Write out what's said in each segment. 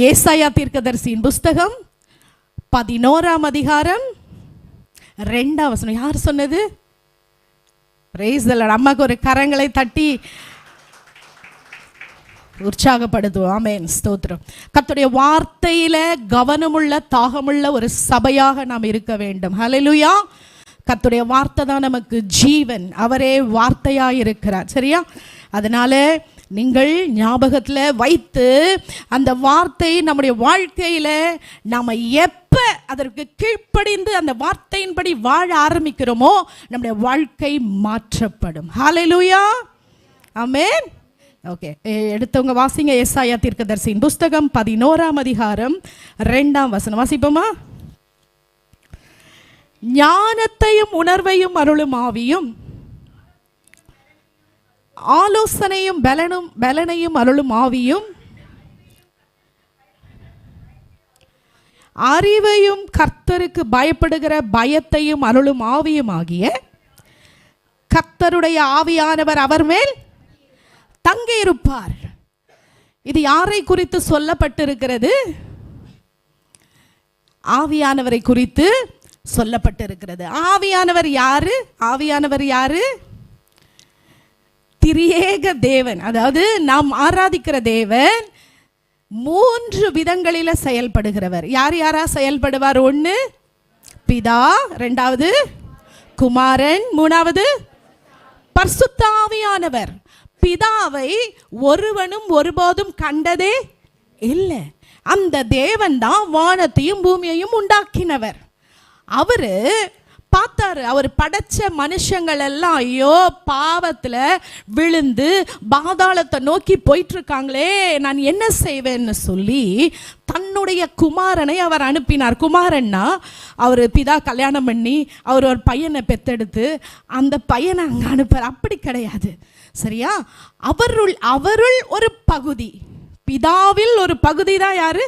ஏசாயா தீர்க்கதரிசியின் புஸ்தகம் 11ஆம் அதிகாரம் 2ஆம் வசனம். யார் சொன்னது? Praise the Lord. அம்மாக்கு ஒரு கரங்களை தட்டி உற்சாகப்படுத்துவோம். ஆமென், ஸ்தோத்திரம். கர்த்தருடைய வார்த்தையில கவனமுள்ள தாகமுள்ள ஒரு சபையாக நாம் இருக்க வேண்டும். ஹல்லேலூயா. கர்த்தருடைய வார்த்தை தான் நமக்கு ஜீவன். அவரே வார்த்தையாக இருக்கிறார். சரியா? அதனால நீங்கள் ஞாபகத்தில் வைத்து அந்த வார்த்தை நம்முடைய வாழ்க்கையில் நாம் எப்போ அதற்கு கீழ்ப்படிந்து அந்த வார்த்தையின்படி வாழ ஆரம்பிக்கிறோமோ நம்முடைய வாழ்க்கை மாற்றப்படும். ஹல்லேலூயா. ஆமென். ஓகே, எடுத்தவங்க வாசிங்க. ஏசாயா தீர்க்கதரிசியின் புஸ்தகம் 11ஆம் அதிகாரம் 2ஆம் வசனம் வாசிப்போமா? ஞானத்தையும் உணர்வையும் அருளும் ஆவியும், ஆலோசனையும் பலனையும் அருளும் ஆவியும், அறிவையும் கர்த்தருக்கு பயப்படுகிற பயத்தையும் அருளும் ஆவியும் ஆகிய கர்த்தருடைய ஆவியானவர் அவர் மேல் தங்கியிருப்பார். இது யாரை குறித்து சொல்லப்பட்டிருக்கிறது? ஆவியானவரை குறித்து சொல்லப்பட்டிருக்கிறது. ஆவியானவர் யாரு? ஆவியானவர் யாரு? திரியேக தேவன். அதாவது நாம் ஆராதிக்கிற தேவன் 3 விதங்களில செயல்படுகிறவர். யார் யாரா செயல்படுவார்? 1 பிதா, 2வது குமாரன், 3வது பரிசுத்த ஆவியானவர். பிதாவை ஒருவனும் ஒருபோதும் கண்டதே இல்லை. அந்த தேவன் தான் வானத்தையும் பூமியையும் உண்டாக்கினவர். அவரு பார்த்தாரு. அவர் படைச்ச மனுஷங்கள் எல்லாம் ஐயோ பாவத்தில் விழுந்து பாதாளத்தை நோக்கி போயிட்டு இருக்காங்களே, நான் என்ன செய்வேன்னு சொல்லி தன்னுடைய குமாரனை அவர் அனுப்பினார். குமாரன்னா அவர் பிதா கல்யாணம் பண்ணி அவர் ஒரு பையனை பெத்தெடுத்து அந்த பையனை அங்கே அனுப்புறார். அப்படி கிடையாது. சரியா? அவருள் ஒரு பகுதி, பிதாவில் ஒரு பகுதி தான் யாரு?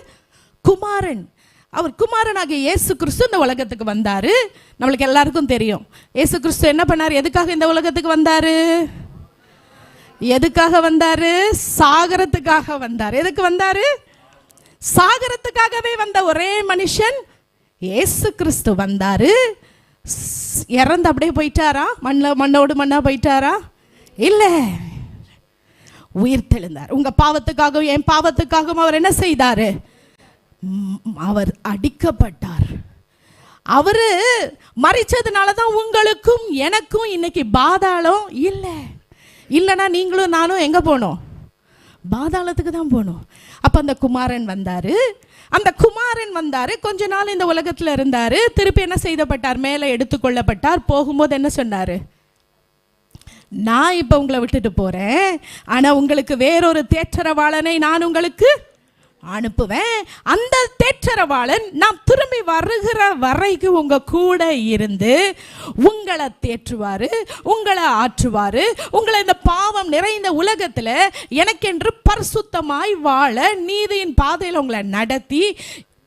குமாரன். அவர் குமாரனாகிய இயேசு கிறிஸ்து இந்த உலகத்துக்கு வந்தாரு. நம்மளுக்கு எல்லாருக்கும் தெரியும் இயேசு கிறிஸ்து என்ன பண்ணாரு? எதுக்காக இந்த உலகத்துக்கு வந்தாரு? எதுக்காக வந்தாரு? சாகரத்துக்காக வந்தார். எதுக்கு வந்தாரு? சாகரத்துக்காகவே வந்த ஒரே மனுஷன் இயேசு கிறிஸ்து வந்தாரு. இறந்து அப்படியே போயிட்டாரா? மண்ணோடு மண்ணா போயிட்டாரா? இல்லை, உயிர் தெழுந்தார். உங்க பாவத்துக்காகவும் என் பாவத்துக்காகவும் அவர் என்ன செய்தாரு? அவர் அடிக்கப்பட்டார். அவரு மரிச்சதுனால தான் உங்களுக்கும் எனக்கும் இன்னைக்கு பாதாளம் இல்லை. இல்லைன்னா நீங்களும் நானும் எங்க போனோம்? பாதாளத்துக்கு தான் போனோம். அப்ப அந்த குமாரன் வந்தாரு. கொஞ்ச நாள் இந்த உலகத்துல இருந்தாரு. திருப்பி என்ன செய்யப்பட்டார்? மேலே எடுத்துக்கொள்ளப்பட்டார். போகும்போது என்ன சொன்னாரு? நான் இப்ப உங்களை விட்டுட்டு போறேன், ஆனா உங்களுக்கு வேறொரு தேற்றரவாளனை நான் உங்களுக்கு அனுப்புவேன். அந்த தேற்றரவாளன் நான் திரும்பி வருகிற வரைக்கும் உங்க கூட இருந்து உங்களை தேற்றுவாரு, உங்களை ஆற்றுவாரு, உங்களை இந்த பாவம் நிறைந்த உலகத்துல எனக்கென்று பரிசுத்தமாய் வாழ நீதியின் பாதையில் உங்களை நடத்தி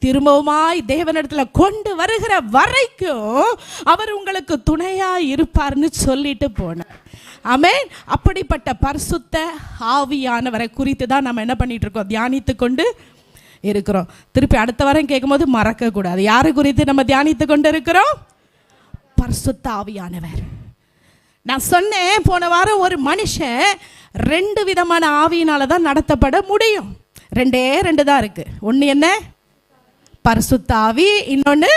திரும்பவுமாய் தேவனிடத்துல கொண்டு வருகிற வரைக்கும் அவர் உங்களுக்கு துணையா இருப்பார்னு சொல்லிட்டு போனார். ஆமென். அப்படிப்பட்ட பரிசுத்த ஆவியானவரை குறித்து தான் நம்ம என்ன பண்ணிட்டு இருக்கோம்? தியானித்து கொண்டு இருக்கிறோம். திருப்பி அடுத்த வாரம் கேட்கும்போது மறக்க கூடாது. யாரை குறித்து நம்ம தியானித்து கொண்டு இருக்கிறோம்? பரிசுத்த ஆவியானவர். நான் சொன்னேன் போன வாரம், ஒரு மனுஷன் 2 விதமான ஆவியினால தான் நடத்தப்பட முடியும். 2 தான் இருக்கு. ஒன்று என்ன? பரிசுத்த ஆவி. இன்னொன்று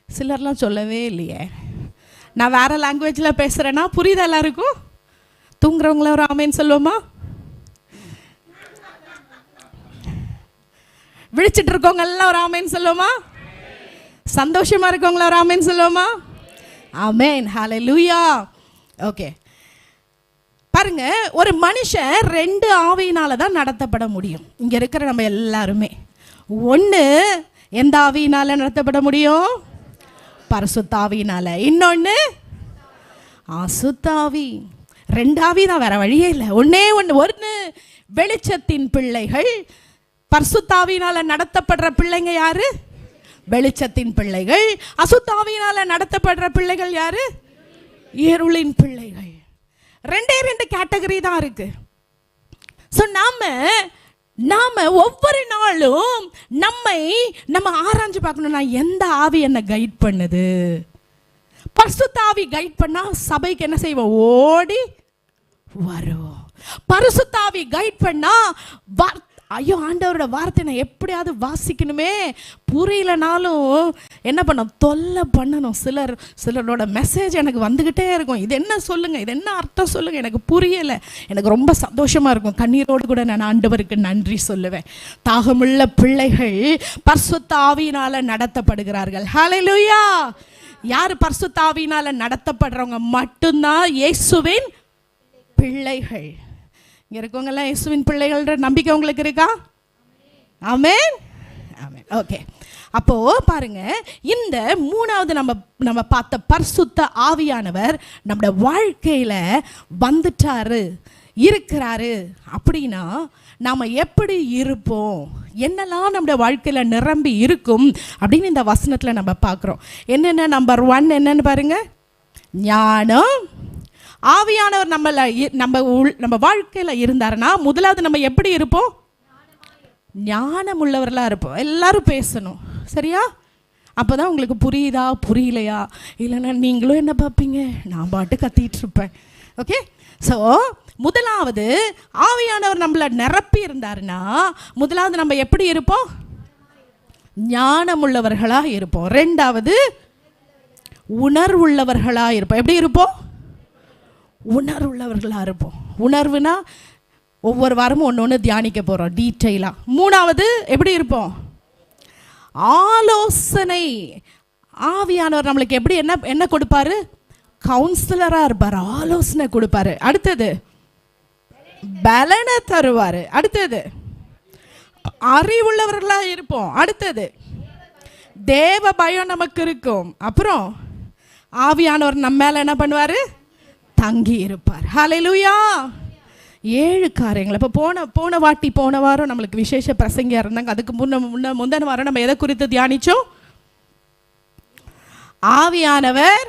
சிலர்லாம் சொல்லவே இல்லையே. நான் வேற லாங்குவேஜில் பேசுகிறேன்னா புரியுதா எல்லாருக்கும்? தூங்குறவங்கள ஒரு ஆமேன்னு சொல்லுவோமா? விழிச்சிட்டு இருக்கவங்க எல்லாம் ஒரு ஆமேன்னு சொல்லுவோமா? சந்தோஷமா இருக்கவங்கள ஒரு ஆமேன்னு சொல்லுவோமா? ஆமேன். ஹல்லேலூயா. ஓகே, பாருங்க, ஒரு மனுஷன் 2 ஆவியினால தான் நடத்தப்பட முடியும். இங்க இருக்கிற நம்ம எல்லாருமே. ஒன்று எந்த ஆவியினால நடத்தப்பட முடியும்? பரிசுத்த ஆவியினால. இன்னொன்று அசுத்த ஆவி. 2 ஆவி தான், வேற வழியே இல்லை. ஒன்று வெளிச்சத்தின் பிள்ளைகள். பரிசுத்த ஆவியினால நடத்தப்படுற பிள்ளைங்க யாரு? வெளிச்சத்தின் பிள்ளைகள். அசுத்த ஆவியினால நடத்தப்படுற பிள்ளைகள் யாரு? இருளின் பிள்ளைகள். 2 கேட்டகரி தான் இருக்கு. ஸோ நாம நாம ஒவ்வொரு நாளும் நம்ம ஆராய்ஞ்சு பார்க்கணும். நான் எந்த ஆவி என்ன கைட் பண்ணுது? பரிசுத்த ஆவி கைட் பண்ணா சபைக்கு என்ன செய்வோம்? ஓடி வரும். பரிசுத்த ஆவி கைட் பண்ணா ஐயோ ஆண்டவரோட வார்த்தை நான் எப்படியாவது வாசிக்கணுமே, புரியலனாலும் என்ன பண்ணணும்? தொல்லை பண்ணணும். சிலரோட மெசேஜ் எனக்கு வந்துக்கிட்டே இருக்கும். இது என்ன சொல்லுங்க, இது என்ன அர்த்தம் சொல்லுங்க, எனக்கு புரியலை. எனக்கு ரொம்ப சந்தோஷமா இருக்கும். கண்ணீரோடு கூட நான் ஆண்டவருக்கு நன்றி சொல்லுவேன். தாகமுள்ள பிள்ளைகள் பரிசுத்த ஆவியினால நடத்தப்படுகிறார்கள். ஹல்லேலூயா. யார் பரிசுத்த ஆவியினால நடத்தப்படுறவங்க? மட்டும்தான் இயேசுவின் பிள்ளைகள். இங்க இருக்கவங்க எல்லாம் இயேசுவின் பிள்ளைகள்ன்ற நம்பிக்கை உங்களுக்கு இருக்கா? ஆமென், ஆமென். ஓகே, அப்போ பாருங்க, இந்த மூணாவது நம்ம பார்த்த பரிசுத்த ஆவியானவர் நம்முடைய வாழ்க்கையில வந்துட்டாரு, இருக்கிறாரு அப்படின்னா நாம எப்படி இருப்போம், என்னெல்லாம் நம்முடைய வாழ்க்கையில நிரம்பி இருக்கும் அப்படின்னு இந்த வசனத்துல நம்ம பார்க்கிறோம். என்னென்ன? நம்பர் 1 என்னன்னு பாருங்க, ஞானம். ஆவியானவர் நம்ம வாழ்க்கையில இருந்தாருன்னா முதலாவது நம்ம எப்படி இருப்போம்? ஞானம் உள்ளவர்களா இருப்போம். எல்லாரும் பேசணும், சரியா? அப்போதான் உங்களுக்கு புரியுதா புரியலையா? இல்லைன்னா நீங்களும் என்ன பார்ப்பீங்க, நான் பாட்டு கத்திட்டு இருப்பேன். ஓகே, ஸோ முதலாவது ஆவியானவர் நம்மளை நிரப்பி இருந்தாருன்னா முதலாவது நம்ம எப்படி இருப்போம்? ஞானம் உள்ளவர்களா இருப்போம். ரெண்டாவது உணர்வுள்ளவர்களா இருப்போம். எப்படி இருப்போம்? உணர்வுள்ளவர்களா இருப்போம். உணர்வுனா ஒவ்வொரு வாரமும் ஒன்று தியானிக்க போகிறோம் டீட்டெயிலாக. மூணாவது எப்படி இருப்போம்? ஆலோசனை. ஆவியானவர் நம்மளுக்கு எப்படி என்ன கொடுப்பாரு? கவுன்சிலராக இருப்பார், ஆலோசனை கொடுப்பாரு. அடுத்தது பலனை தருவார். அடுத்தது அறிவுள்ளவர்களாக இருப்போம். அடுத்தது தேவ பயம் நமக்கு இருக்கும். அப்புறம் ஆவியானவர் நம்ம மேலே என்ன பண்ணுவார்? தங்கி இருப்பார். ஹல்லேலூயா. 7 காரியங்கள். இப்போ போன வாரம் நம்மளுக்கு விசேஷ பிரசங்கியா இருந்தாங்க. அதுக்கு முந்தின வாரம் நம்ம எதை குறித்து தியானிச்சோம்? ஆவியானவர்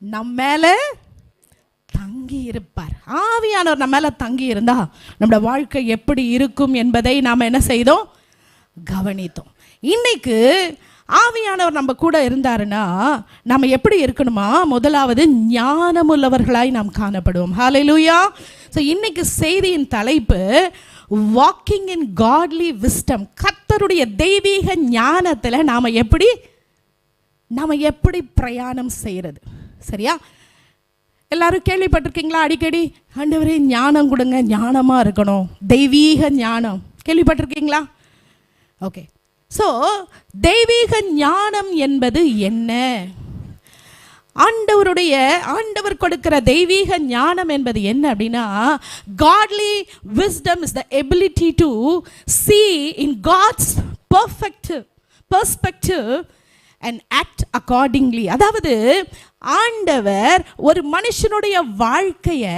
நம்ம மேல தங்கி இருப்பார். ஆவியானவர் நம்ம மேல தங்கி இருந்தா நம்முடைய வாழ்க்கை எப்படி இருக்கும் என்பதை நாம என்ன செய்தோம்? கவனித்தோம். இன்னைக்கு ஆவியானவர் நம்ம கூட இருந்தாருன்னா நம்ம எப்படி இருக்கணுமா? முதலாவது ஞானமுள்ளவர்களாய் நாம் காணப்படுவோம். ஹல்லேலூயா. ஸோ இன்னைக்கு செய்தியின் தலைப்பு வாக்கிங் இன் காட்லி விஸ்டம். கர்த்தருடைய தெய்வீக ஞானத்தில் நாம் எப்படி பிரயாணம் செய்கிறது, சரியா? எல்லாரும் கேள்விப்பட்டிருக்கீங்களா? அடிக்கடி ஆண்டவரே ஞானம் கொடுங்க, ஞானமாக இருக்கணும், தெய்வீக ஞானம். கேள்விப்பட்டிருக்கீங்களா? ஓகே, ஸோ தெய்வீக ஞானம் என்பது என்ன? ஆண்டவர் கொடுக்கிற தெய்வீக ஞானம் என்பது என்ன அப்படின்னா, godly wisdom is the ability to see in God's perspective and act accordingly. அதாவது ஆண்டவர் ஒரு மனுஷனுடைய வாழ்க்கையை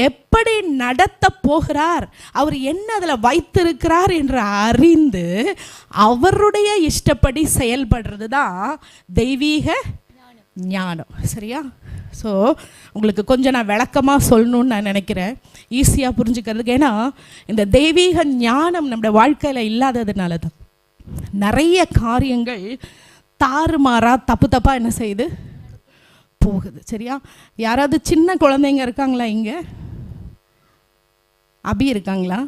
எப்படி நடத்த போகிறார், அவர் என்ன அதில் வைத்திருக்கிறார் என்று அறிந்து அவருடைய இஷ்டப்படி செயல்படுறது தான் தெய்வீக ஞானம், சரியா? ஸோ உங்களுக்கு கொஞ்சம் நான் விளக்கமாக சொல்லணும்னு நான் நினைக்கிறேன், ஈஸியாக புரிஞ்சுக்கிறதுக்கு. ஏன்னா இந்த தெய்வீக ஞானம் நம்முடைய வாழ்க்கையில் இல்லாததுனால தான் நிறைய காரியங்கள் தாறுமாறாக தப்பாக என்ன செய்யுது போகுது, சரியா? யாராவது சின்ன குழந்தைங்க இருக்காங்களா இங்கே? அபி இருக்காங்களா?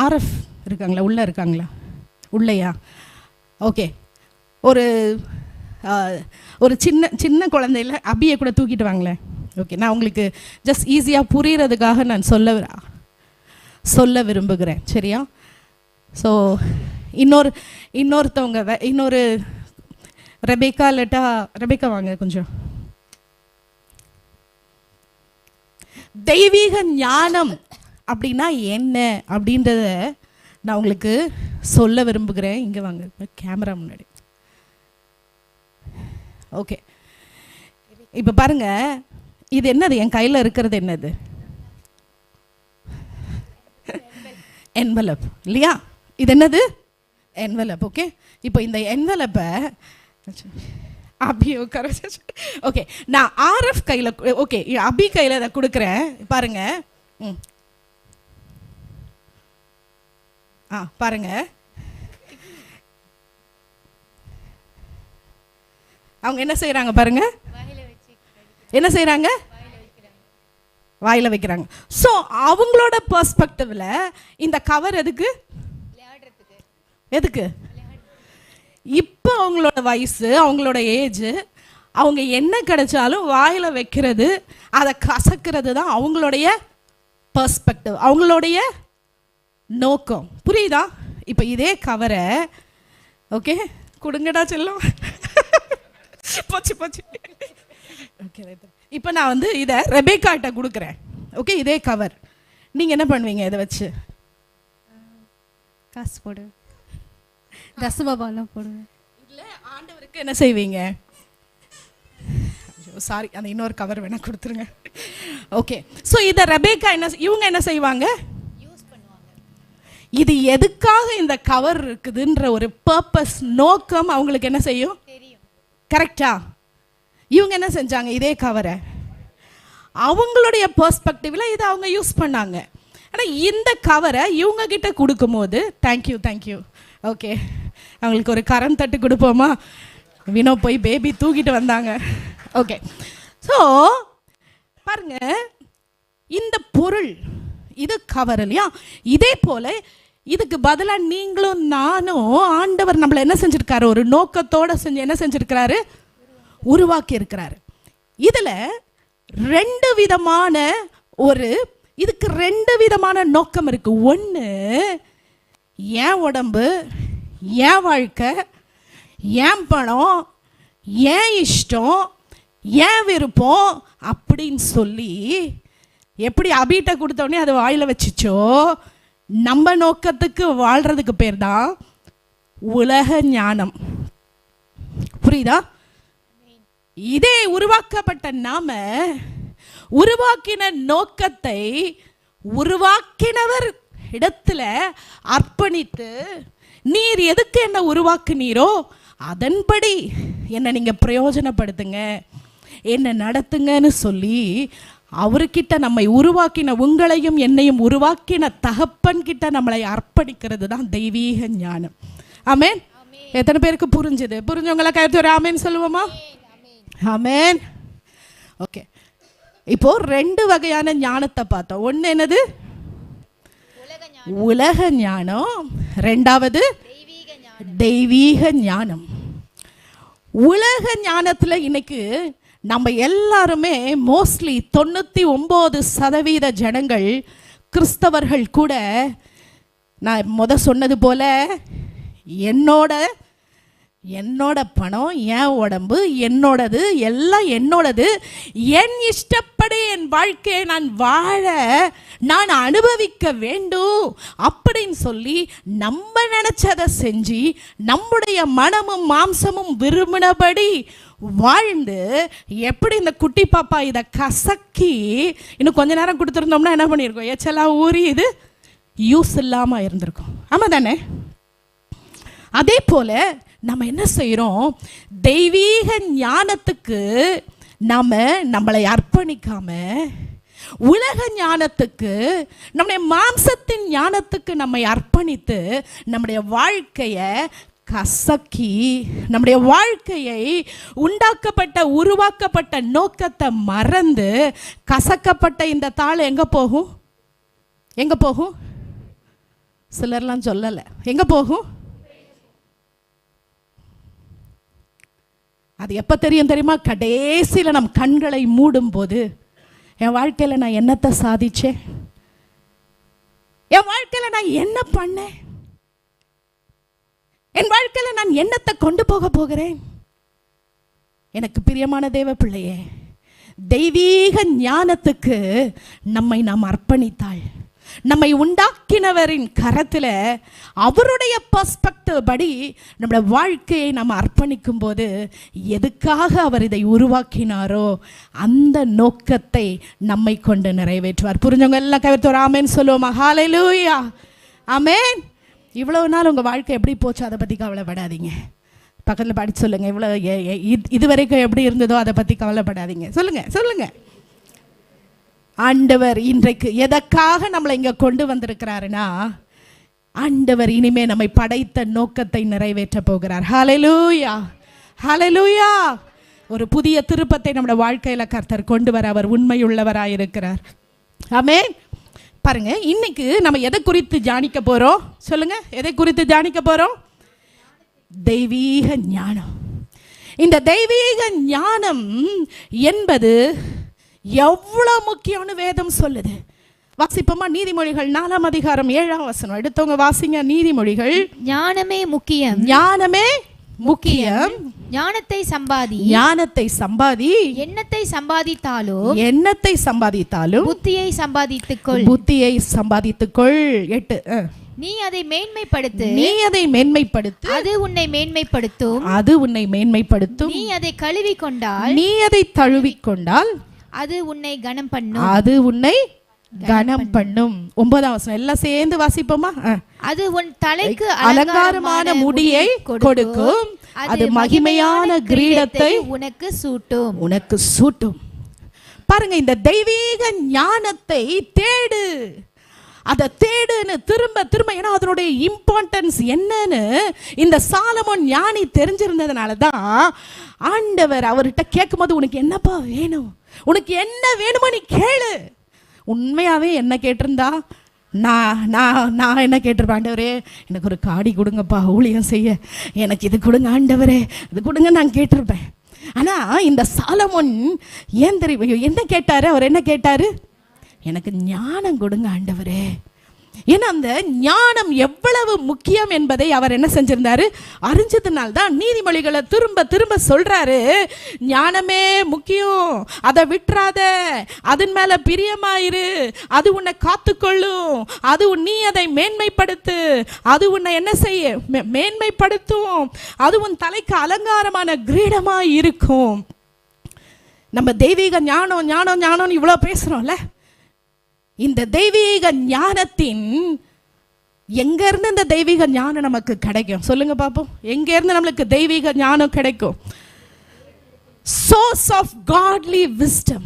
ஆர்எஃப் இருக்காங்களா? உள்ளே இருக்காங்களா? உள்ளையா? ஓகே, ஒரு சின்ன குழந்தையில அபியை கூட தூக்கிட்டு வாங்களேன். ஓகே, நான் உங்களுக்கு ஜஸ்ட் ஈஸியாக புரிகிறதுக்காக நான் சொல்ல விரும்புகிறேன், சரியா? ஸோ இன்னொரு ரெபேக்கா வாங்க கொஞ்சம். தெய்வீக ஞானம் அப்படின்னா என்ன அப்படின்றத நான் உங்களுக்கு சொல்ல விரும்புகிறேன். இங்கே வாங்க கேமரா முன்னாடி. ஓகே, இப்போ பாருங்க, இது என்னது என் கையில் இருக்கிறது? என்னது? என்வலப் இல்லையா? இது என்னது? என்வலப். ஓகே, இப்போ இந்த என்வலப்பை அபி ஓகே, நான் ஆர்எஃப் கையில், ஓகே அபி கையில் இதை கொடுக்குறேன் பாருங்க. பாருங்க, அவங்க என்ன செய்யறாங்க பாருங்க, என்ன செய்யறாங்க, வாயில வைக்கிறாங்க. ஸோ அவங்களோட பெர்ஸ்பெக்டிவ்ல இந்த கவர் எதுக்கு, எதுக்கு? இப்போ அவங்களோட வயசு, அவங்களோட ஏஜ், அவங்க என்ன கிடைச்சாலும் வாயில வைக்கிறது, அதை கசக்கிறது தான் அவங்களுடைய பெர்ஸ்பெக்டிவ், அவங்களுடைய நோக்கம். புரியுதா? இப்போ இதே கவரை, ஓகே கொடுங்கடா செல்லும், போச்சு போச்சு. ஓகே, இப்போ நான் வந்து இதை ரெபேக்காட்ட கொடுக்குறேன். ஓகே, இதே கவர், நீங்கள் என்ன பண்ணுவீங்க? இதை வச்சு காசு போடு, தசமபாலம் போடுவேன். இல்லை, ஆண்டவருக்கு என்ன செய்வீங்க? சாரி, அந்த இன்னொரு கவர் வேணா கொடுத்துருங்க. ஓகே, ஸோ இதை ரெபேக்கா இவங்க என்ன செய்வாங்க? இது எதுக்காக இந்த கவர் இருக்குதுன்ற ஒரு பர்பஸ், நோக்கம் அவங்களுக்கு என்ன செய்யும்? கரெக்டா? இவங்க என்ன செஞ்சாங்க? இதே கவரை அவங்களுடைய பெர்ஸ்பெக்டிவ்ல இதை அவங்க யூஸ் பண்ணாங்க. ஆனால் இந்த கவரை இவங்க கிட்ட கொடுக்கும்போது, தேங்க்யூ தேங்க்யூ, ஓகே, அவங்களுக்கு ஒரு கரம் தட்டு கொடுப்போமா? வினோ போய் பேபி தூக்கிட்டு வந்தாங்க. ஓகே, ஸோ பாருங்க, இந்த பொருள் இது கவர் இல்லையா? இதே போல இதுக்கு பதிலாக நீங்களும் நானும், ஆண்டவர் நம்மளை என்ன செஞ்சிருக்காரு? ஒரு நோக்கத்தோட செஞ்சு என்ன செஞ்சிருக்கிறாரு? உருவாக்கி இருக்கிறாரு. இதில் ரெண்டு விதமான இதுக்கு ரெண்டு விதமான நோக்கம் இருக்கு. ஒன்று, என் உடம்பு, என் வாழ்க்கை, என் பணம், என் இஷ்டம், என் விருப்பம் அப்படின்னு சொல்லி எப்படி அபிட்ட கொடுத்தோடனே அது வாயில் வச்சுச்சோ, நம்ம நோக்கத்துக்கு வாழ்கிறதுக்கு பேர் தான் உலக ஞானம். புரியுதா? இதே உருவாக்கப்பட்ட நாம உருவாக்கின நோக்கத்தை உருவாக்கினவர் இடத்துல அர்ப்பணித்து, நீர் எதுக்கு என்ன உருவாக்குனீரோ அதன்படி என்னை நீங்கள் பிரயோஜனப்படுத்துங்க, என்னை நடத்துங்கன்னு சொல்லி அவர்கிட்ட நம்மை உருவாக்கின, உங்களையும் என்னையும் உருவாக்கின தகப்பன் கிட்ட நம்மளை அர்ப்பணிக்கிறது தான் தெய்வீக ஞானம். ஆமேன். எத்தனை பேருக்கு புரிஞ்சுது? புரிஞ்சவங்களை கருத்து ஒரு ஆமேன் சொல்லுவோமா? ஆமேன். ஓகே, இப்போ ரெண்டு வகையான ஞானத்தை பார்த்தோம். ஒன்று என்னது? உலக ஞானம். ரெண்டாவது தெய்வீக ஞானம். உலக ஞானத்தில் இன்னைக்கு நம்ம எல்லாருமே மோஸ்ட்லி 99% ஜனங்கள், கிறிஸ்தவர்கள் கூட, நான் சொன்னது போல என்னோட பணம், என் உடம்பு என்னோடது, எல்லாம் என்னோடது, என் இஷ்டப்படி என் வாழ்க்கையை நான் வாழ, நான் அனுபவிக்க வேண்டும் அப்படின்னு சொல்லி நம்ம நினைச்சதை செஞ்சு நம்முடைய மனமும் மாம்சமும் விரும்பினபடி வாழ்ந்து, எப்படி இந்த குட்டி பாப்பா இதை கசக்கி இன்னும் கொஞ்ச நேரம் கொடுத்துருந்தோம்னா என்ன பண்ணியிருக்கோம்? எச்செல்லாம் ஊறி இது யூஸ் இல்லாமல் இருந்திருக்கும். ஆமாம் தானே? அதே போல் நம்ம என்ன செய்கிறோம்? தெய்வீக ஞானத்துக்கு நம்மளை அர்ப்பணிக்காம, உலக ஞானத்துக்கு, நம்முடைய மாம்சத்தின் ஞானத்துக்கு நம்மை அர்ப்பணித்து நம்முடைய வாழ்க்கையை கசக்கி, நம்முடைய வாழ்க்கையை உண்டாக்கப்பட்ட உருவாக்கப்பட்ட நோக்கத்தை மறந்து, கசக்கப்பட்ட இந்த தாள் எங்கே போகும்? எங்கே போகும்? சிலர்லாம் சொல்லலை. எங்கே போகும்? அது எப்போ தெரியும் தெரியுமா? கடைசியில் நம் கண்களை மூடும் போது, என் வாழ்க்கையில் நான் என்னத்தை சாதிச்சேன், என் வாழ்க்கையில் நான் என்ன பண்ணேன், என் வாழ்க்கையில் நான் என்னத்தை கொண்டு போகிறேன். எனக்கு பிரியமான தேவ பிள்ளையே, தெய்வீக ஞானத்துக்கு நம்மை நாம் அர்ப்பணித்தாள், நம்மை உண்டாக்கினவரின் கரத்தில் அவருடைய பெர்ஸ்பெக்டிவ் படி நம்முடைய வாழ்க்கையை நம்ம அர்ப்பணிக்கும் போது, எதுக்காக அவர் இதை உருவாக்கினாரோ அந்த நோக்கத்தை நம்மை கொண்டு நிறைவேற்றுவார். புரிஞ்சவங்க எல்லாம் கவித்து ஒரு ஆமேன் சொல்லுவோமா? ஹல்லேலூயா, ஆமேன். இவ்வளவு நாள் உங்கள் வாழ்க்கை எப்படி போச்சு அதை பற்றி கவலைப்படாதீங்க. பக்கத்தில் படித்து சொல்லுங்கள், இவ்வளோ இது வரைக்கும் எப்படி இருந்ததோ அதை பற்றி கவலைப்படாதீங்க. சொல்லுங்கள். ஆண்டவர் இன்றைக்கு எதற்காக நம்மளை இங்கே கொண்டு வந்திருக்கிறாருன்னா, ஆண்டவர் இனிமே நம்மை படைத்த நோக்கத்தை நிறைவேற்ற போகிறார். ஹல்லேலூயா, ஹல்லேலூயா. ஒரு புதிய திருப்பத்தை நம்முடைய வாழ்க்கையில கர்த்தர் கொண்டு வர அவர் உண்மையுள்ளவராயிருக்கிறார். ஆமென். பாருங்க, இன்னைக்கு நம்ம எதை குறித்து தியானிக்க போறோம் சொல்லுங்க? எதை குறித்து தியானிக்க போறோம்? தெய்வீக ஞானம். இந்த தெய்வீக ஞானம் என்பது எவ்வளவு முக்கியம்னு வேதம் சொல்லுது. வாசிப்போமா? நீதிமொழிகள் 4ஆம் அதிகாரம் 7ஆம் வசனம். எடுத்தவங்க வாசிங்க. நீதிமொழிகள். ஞானமே முக்கியம், ஞானமே முக்கியம். ஞானத்தை சம்பாதி, ஞானத்தை சம்பாதி. எண்ணத்தை சம்பாதித்தாலும், எண்ணத்தை சம்பாதித்தாலும் புத்தியை சம்பாதித்துக்கொள், புத்தியை சம்பாதித்துக்கொள். 8. நீ அதை மேன்மைப்படுத்து, நீ அதை மேன்மைப்படுத்து, அது உன்னை மேன்மைப்படுத்தும், அது உன்னை மேன்மைப்படுத்தும். நீ அதை கழுவி கொண்டால், நீ அதை தழுவி கொண்டால், அது உன்னை கனம் பண்ணும், அது உன்னை கனம் பண்ணும். 9ஆம் வசனம் எல்லாம் சேர்ந்து வாசிப்போமா? அது உன் தலைக்கு அலங்காரமான முடியை கொடுக்கும், அது மகிமையான கிரீடத்தை உனக்கு சூட்டும், உனக்கு சூட்டும். பாருங்க, இந்த தெய்வீக ஞானத்தை தேடு, அதை தேடுன்னு திரும்ப திரும்ப. ஏன்னா அதனுடைய இம்பார்ட்டன்ஸ் என்னன்னு இந்த சாலமோன் ஞானி தெரிஞ்சிருந்ததுனால தான் ஆண்டவர் அவர்கிட்ட கேட்கும்போது, உனக்கு என்னப்பா வேணும், உனக்கு என்ன வேணுமோ நீ கேளு. உண்மையாகவே என்ன கேட்டிருந்தா நான் என்ன கேட்டிருப்பேன்? ஆண்டவரே, எனக்கு ஒரு காடி கொடுங்கப்பா ஊழியம் செய்ய, எனக்கு இது கொடுங்க ஆண்டவரே, இது கொடுங்க நான் கேட்டிருப்பேன். ஆனால் இந்த சாலமோன் ஏன் தெரியும் என்ன கேட்டாரு? அவர் என்ன கேட்டாரு? எனக்கு ஞானம் கொடுங்க ஆண்டவரே. ஏன்னா அந்த ஞானம் எவ்வளவு முக்கியம் என்பதை அவர் என்ன செஞ்சிருந்தாரு? அறிஞ்சதுனால தான் நீதிமொழிகளை திரும்ப திரும்ப சொல்றாரு. ஞானமே முக்கியம், அதை விட்டுறாத, அதன் மேல பிரியமாயிரு, அது உன்னை காத்துக்கொள்ளும், அது நீ அதை மேன்மைப்படுத்து, அது உன்னை என்ன செய்ய மேன்மைப்படுத்தும், அது உன் தலைக்கு அலங்காரமான கிரீடமாய் இருக்கும். நம்ம தெய்வீக ஞானம் ஞானம் ஞானம் இவ்வளோ பேசுறோம்ல. இந்த தெய்வீக ஞானத்தின் எங்க இருந்து இந்த தெய்வீக ஞானம் நமக்கு கிடைக்கும் சொல்லுங்க பாப்போம்? எங்க இருந்து நம்மளுக்கு தெய்வீக ஞானம் கிடைக்கும்? Source of godly wisdom.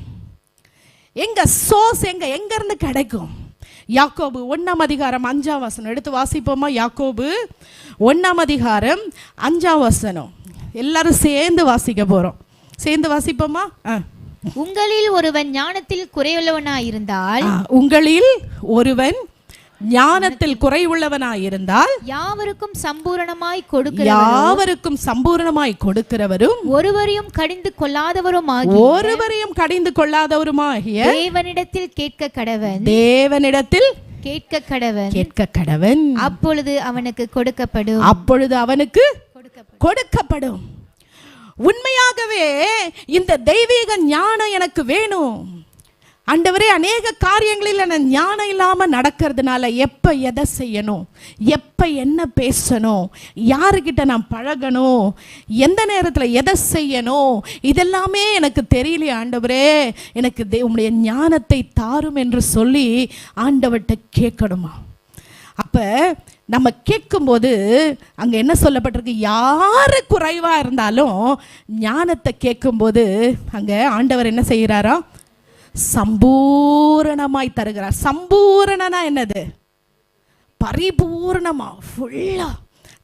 எங்க சோர்ஸ் எங்க இருந்து கிடைக்கும்? யாக்கோபு 1ஆம் அதிகாரம் 5ஆம் வசனம் எடுத்து வாசிப்போமா? யாக்கோபு 1ஆம் அதிகாரம் 5ஆம் வசனம் எல்லாரும் சேர்ந்து வாசிக்க போறோம். சேர்ந்து வாசிப்போமா? உங்களில் ஒருவன் ஞானத்தில் குறைவுள்ளவனாயிருந்தால், உங்களில் ஒருவன் ஞானத்தில் குறைவுள்ளவனாயிருந்தால், யாவருக்கும் சம்பூரணமாய் கொடுக்கிறவரும் ஒருவரையும் கடிந்து கொள்ளாதவருமாகிய தேவனிடத்தில் கேட்க கடவன். அப்பொழுது அவனுக்கு கொடுக்கப்படும். உண்மையாகவே இந்த தெய்வீக ஞானம் எனக்கு வேணும் ஆண்டவரே. அநேக காரியங்களில் நான் ஞானம் இல்லாமல் நடக்கிறதுனால எப்போ எதை செய்யணும், எப்போ என்ன பேசணும், யாருக்கிட்ட நான் பழகணும், எந்த நேரத்தில் எதை செய்யணும், இதெல்லாமே எனக்கு தெரியலையே ஆண்டவரே, எனக்கு உம்முடைய ஞானத்தை தாரும் என்று சொல்லி ஆண்டவர்கிட்ட கேட்கணுமா? அப்போ நம்ம கேட்கும்போது அங்கே என்ன சொல்லப்பட்டிருக்கு? யாரு குறைவாக இருந்தாலும் ஞானத்தை கேட்கும்போது அங்கே ஆண்டவர் என்ன செய்கிறாரா? சம்பூரணமாய் தருகிறார். சம்பூரணனா என்னது? பரிபூர்ணமா, ஃபுல்லா.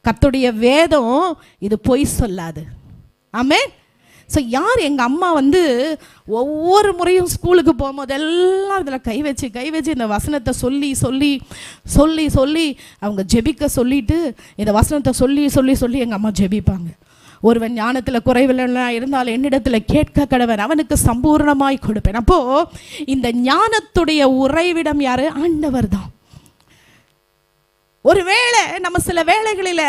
கர்த்தருடைய வேதம் இது பொய் சொல்லாது. ஆமென். ஸோ யார் எங்கள் அம்மா ஒவ்வொரு முறையும் ஸ்கூலுக்கு போகும்போதெல்லாம் இதில் கை வச்சு இந்த வசனத்தை சொல்லி சொல்லி சொல்லி சொல்லி அவங்க ஜெபிக்க சொல்லிட்டு இந்த வசனத்தை சொல்லி சொல்லி சொல்லி எங்கள் அம்மா ஜெபிப்பாங்க. ஒருவன் ஞானத்தில் குறைவில்லை இருந்தால் என்னிடத்தில் கேட்க கடவன், அவனுக்கு சம்பூர்ணமாய் கொடுப்பேன். அப்போது இந்த ஞானத்துடைய உறைவிடம் யாரு? ஆண்டவர் தான். ஒருவேளை நம்ம சில வேளைகளில்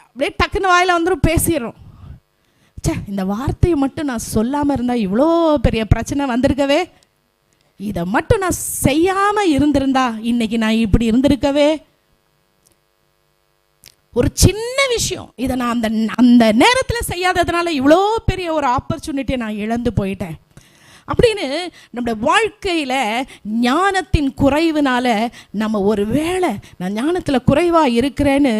அப்படியே டக்குன்னு வாயில வந்துடும் பேசிடுறோம். இந்த வார்த்தையை மட்டும் நான் சொல்லாமல் இருந்தால் இவ்வளோ பெரிய பிரச்சனை வந்திருக்கவே, இதை மட்டும் நான் செய்யாமல் இருந்திருந்தா இன்னைக்கு நான் இப்படி இருந்திருக்கவே. ஒரு சின்ன விஷயம், இதை நான் அந்த நேரத்தில் செய்யாததுனால இவ்வளோ பெரிய ஒரு ஆப்பர்ச்சுனிட்டியை நான் இழந்து போயிட்டேன் அப்படின்னு நம்முடைய வாழ்க்கையில் ஞானத்தின் குறைவுனால நம்ம ஒரு வேளை நான் ஞானத்தில் குறைவாக இருக்கிறேன்னு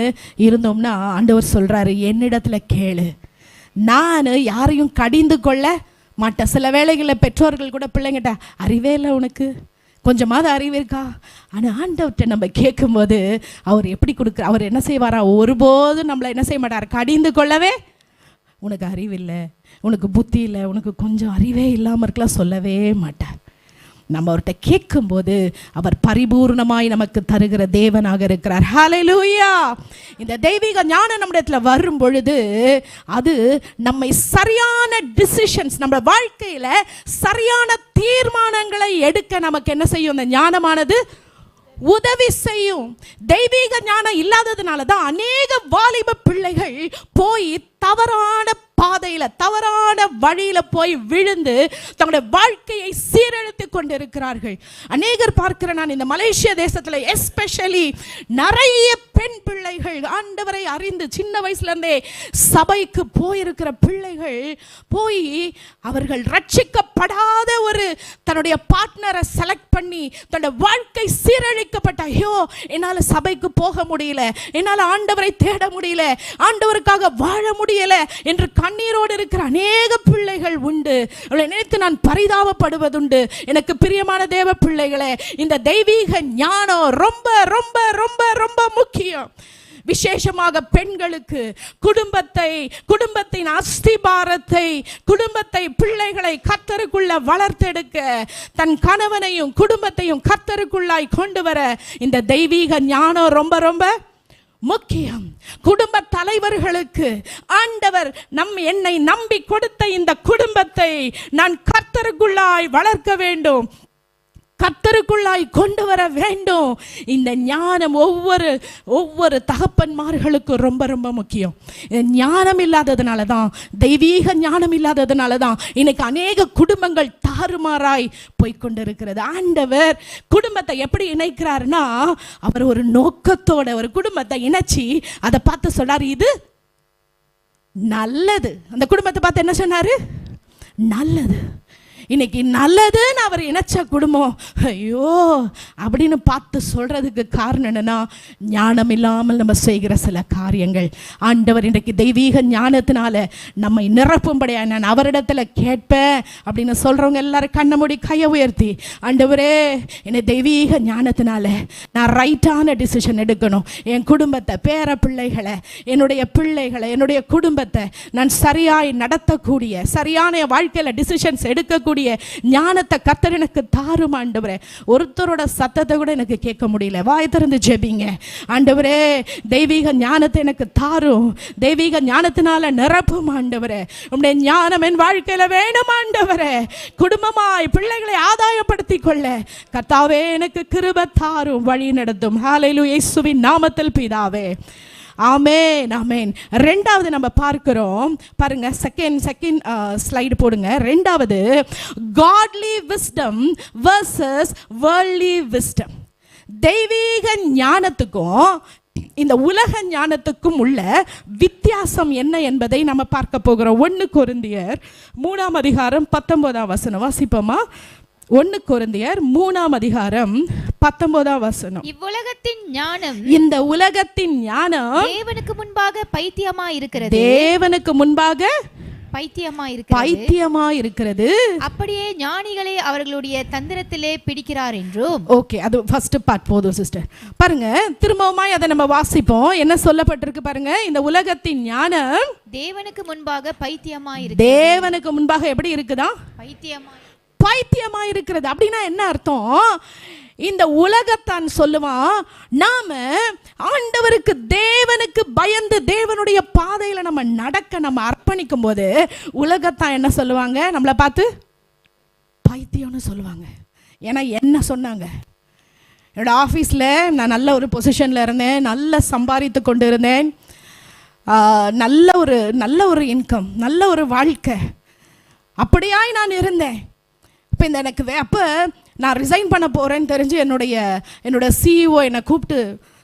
இருந்தோம்னா ஆண்டவர் சொல்கிறாரு, என்னிடத்தில் கேளு, நான் யாரையும் கடிந்து கொள்ள மாட்டேன். சில வேளைகளில் பெற்றோர்கள் கூட பிள்ளைங்கிட்ட, அறிவே இல்லை உனக்கு, கொஞ்சமாவது அறிவு இருக்கா? ஆனால் ஆண்டவர்கிட்ட நம்ம கேட்கும்போது அவர் எப்படி கொடுக்குற, அவர் என்ன செய்வாரா? ஒருபோதும் நம்மளை என்ன செய்ய மாட்டார், கடிந்து கொள்ளவே. உனக்கு அறிவு இல்லை, உனக்கு புத்தி இல்லை, உனக்கு கொஞ்சம் அறிவே இல்லாமல் இருக்கலாம் சொல்லவே மாட்டார். நம்ம அவர்கிட்ட கேட்கும்போது அவர் பரிபூர்ணமாய் நமக்கு தருகிற தேவனாக இருக்கிறார். ஹல்லேலூயா! இந்த தெய்வீக ஞானம் நம்மிடத்தில் வரும் பொழுது அது நம்மை சரியான டிசிஷன்ஸ், நம்ம வாழ்க்கையில் சரியான தீர்மானங்களை எடுக்க நமக்கு என்ன செய்யும்? இந்த ஞானமானது உதவி செய்யும். தெய்வீக ஞானம் இல்லாததுனால தான் அநேக வாலிப பிள்ளைகள் போய் தவறான பாதையில, தவறான வழியில போய் விழுந்து தங்களுடைய வாழ்க்கையை சீரழித்து கொண்டிருக்கிறார்கள். அநேகர் பார்க்கிற நான் இந்த மலேசியா தேசத்துல எஸ்பெஷலி நிறைய பெண் பிள்ளைகள் ஆண்டவரை அறிந்து சின்ன வயசுல இருந்தே சபைக்கு போயிருக்கிற பிள்ளைகள் போய் அவர்கள் ரட்சிக்கப்படாத ஒரு தன்னுடைய பார்ட்னரை செலக்ட் பண்ணி தன்னுடைய வாழ்க்கை சீரழிக்கப்பட்ட, ஐயோ என்னால சபைக்கு போக முடியல, என்னால ஆண்டவரை தேட முடியல, ஆண்டவருக்காக வாழ முடியல என்று கண்ணீரோடு இருக்கிற அநேக பிள்ளைகள் உண்டு. அவளை நினைத்து நான் பரிதாபப்படுவதுண்டு. எனக்கு பிரியமான தேவ பிள்ளைகளே, இந்த தெய்வீக ஞானம் ரொம்ப ரொம்ப ரொம்ப ரொம்ப முக்கியம். விசேஷமாக பெண்களுக்கு குடும்பத்தின் அஸ்திபாரத்தை, குடும்பத்தை, பிள்ளைகளை கர்த்தருக்குள்ள வளர்த்தெடுக்க, தன் கணவனையும் குடும்பத்தையும் கர்த்தருக்குள்ளாய் கொண்டு வர இந்த தெய்வீக ஞானம் ரொம்ப ரொம்ப முக்கியம். குடும்ப தலைவர்களுக்கு ஆண்டவர் என்னை நம்பி கொடுத்த இந்த குடும்பத்தை நான் கர்த்தருக்குள்ளாய் வளர்க்க வேண்டும், கர்த்தருக்குள்ளாய் கொண்டு வர வேண்டும். இந்த ஞானம் ஒவ்வொரு தகப்பன்மார்களுக்கும் ரொம்ப ரொம்ப முக்கியம். ஞானம் இல்லாததுனால தான், தெய்வீக ஞானம் இல்லாததுனால தான் இன்னைக்கு அநேக குடும்பங்கள் தாறுமாறாய் போய்கொண்டிருக்கிறது. ஆண்டவர் குடும்பத்தை எப்படி இணைக்கிறாருன்னா, அவர் ஒரு நோக்கத்தோட ஒரு குடும்பத்தை இணைச்சி அதை பார்த்து சொல்றாரு, இது நல்லது. அந்த குடும்பத்தை பார்த்து என்ன சொன்னாரு? நல்லது. இன்னைக்கு நல்லதுன்னு அவர் இணைச்ச குடும்பம் ஐயோ அப்படின்னு பார்த்து சொல்றதுக்கு காரணம் என்னன்னா, ஞானம் இல்லாமல் நம்ம செய்கிற சில காரியங்கள். ஆண்டவர் இன்றைக்கு தெய்வீக ஞானத்தினால நம்மை நிரப்பும்படியா நான் அவரிடத்துல கேட்பேன் அப்படின்னு சொல்றவங்க எல்லாரும் கண்ண மூடி கையை உயர்த்தி, ஆண்டவரே என்னை தெய்வீக ஞானத்தினால நான் ரைட்டான டிசிஷன் எடுக்கணும், என் குடும்பத்தை, பேர பிள்ளைகளை, என்னுடைய குடும்பத்தை நான் சரியாய் நடத்தக்கூடிய, சரியான வாழ்க்கையில டிசிஷன்ஸ் எடுக்கக்கூடிய ஞானத்தை கர்த்தர் எனக்கு தாரும் ஆண்டவரே. ஒருத்தரோட சத்தத்தை கூட எனக்கு கேட்க முடியல, வாய் திறந்து ஜெபிங்க. ஆண்டவரே தெய்வீக ஞானத்தை எனக்கு தாரும், தெய்வீக ஞானத்தினால நிரப்பும் ஆண்டவரே. உம்முடைய ஞானம் என் வாழ்க்கையில வேணும் ஆண்டவரே. குடும்பமாய் பிள்ளைகளை ஆதாயப்படுத்திக் கொள்ள கர்த்தாவே எனக்கு கிருபை தாரும், வழி நடத்தும். ஹல்லேலூயா, இயேசுவின் நாமத்தில் பிதாவே, ஆமென் ஆமென். ரெண்டாவது நம்ம பார்க்கிறோம் பாருங்க, செகண்ட் ஸ்லைடு போடுங்க. ரெண்டாவது godly wisdom versus worldly wisdom. தெய்வீக ஞானத்துக்கும் இந்த உலக ஞானத்துக்கும் உள்ள வித்தியாசம் என்ன என்பதை நம்ம பார்க்க போகிறோம். 1 கொரிந்தியர் 3ஆம் அதிகாரம் 19ஆம் வசனம் வாசிப்போமா? 1 கொரிந்தியர் 3ஆம் அதிகாரம் 19ஆம் வசனம். இவ்வுலகத்தின் ஞானம், இந்த உலகத்தின் ஞானம் தேவனுக்கு முன்பாக பைத்தியமாய் இருக்கிறது, தேவனுக்கு முன்பாக பைத்தியமாய் இருக்கிறது, அப்படியே ஞானிகளை அவர்களுடைய தந்திரத்திலே பிடிக்கிறார் என்றும். ஓகே, அது ஃபர்ஸ்ட் பார்ட் போதும் சிஸ்டர். பாருங்க, திரும்பவுமாய் அதை நம்ம வாசிப்போம். என்ன சொல்லப்பட்டிருக்கு பாருங்க, இந்த உலகத்தின் ஞானம் தேவனுக்கு முன்பாக பைத்தியமாய் இருக்கிறது. தேவனுக்கு முன்பாக எப்படி இருக்குதா? பைத்தியமாய் இருக்கிறது. அப்படின்னா என்ன அர்த்தம்? இந்த உலகத்தான் சொல்லுவான், நாம ஆண்டவருக்கு தேவனுக்கு பயந்து தேவனுடைய பாதையில நம்ம நடக்க நம்ம அர்ப்பணிக்கும் போது உலகத்தான் என்ன சொல்லுவாங்க? நம்மளை பார்த்து பைத்தியம்னு சொல்லுவாங்க. ஏன்னா என்ன சொன்னாங்க? என்னோட ஆஃபீஸில் நான் நல்ல ஒரு பொசிஷனில் இருந்தேன், நல்ல சம்பாதித்து கொண்டு இருந்தேன், நல்ல ஒரு இன்கம், நல்ல ஒரு வாழ்க்கை, அப்படியாய் நான் இருந்தேன். இப்போ அப்போ நான் ரிசைன் பண்ண போகிறேன்னு தெரிஞ்சு என்னோட சிஇஓ என்னை கூப்பிட்டு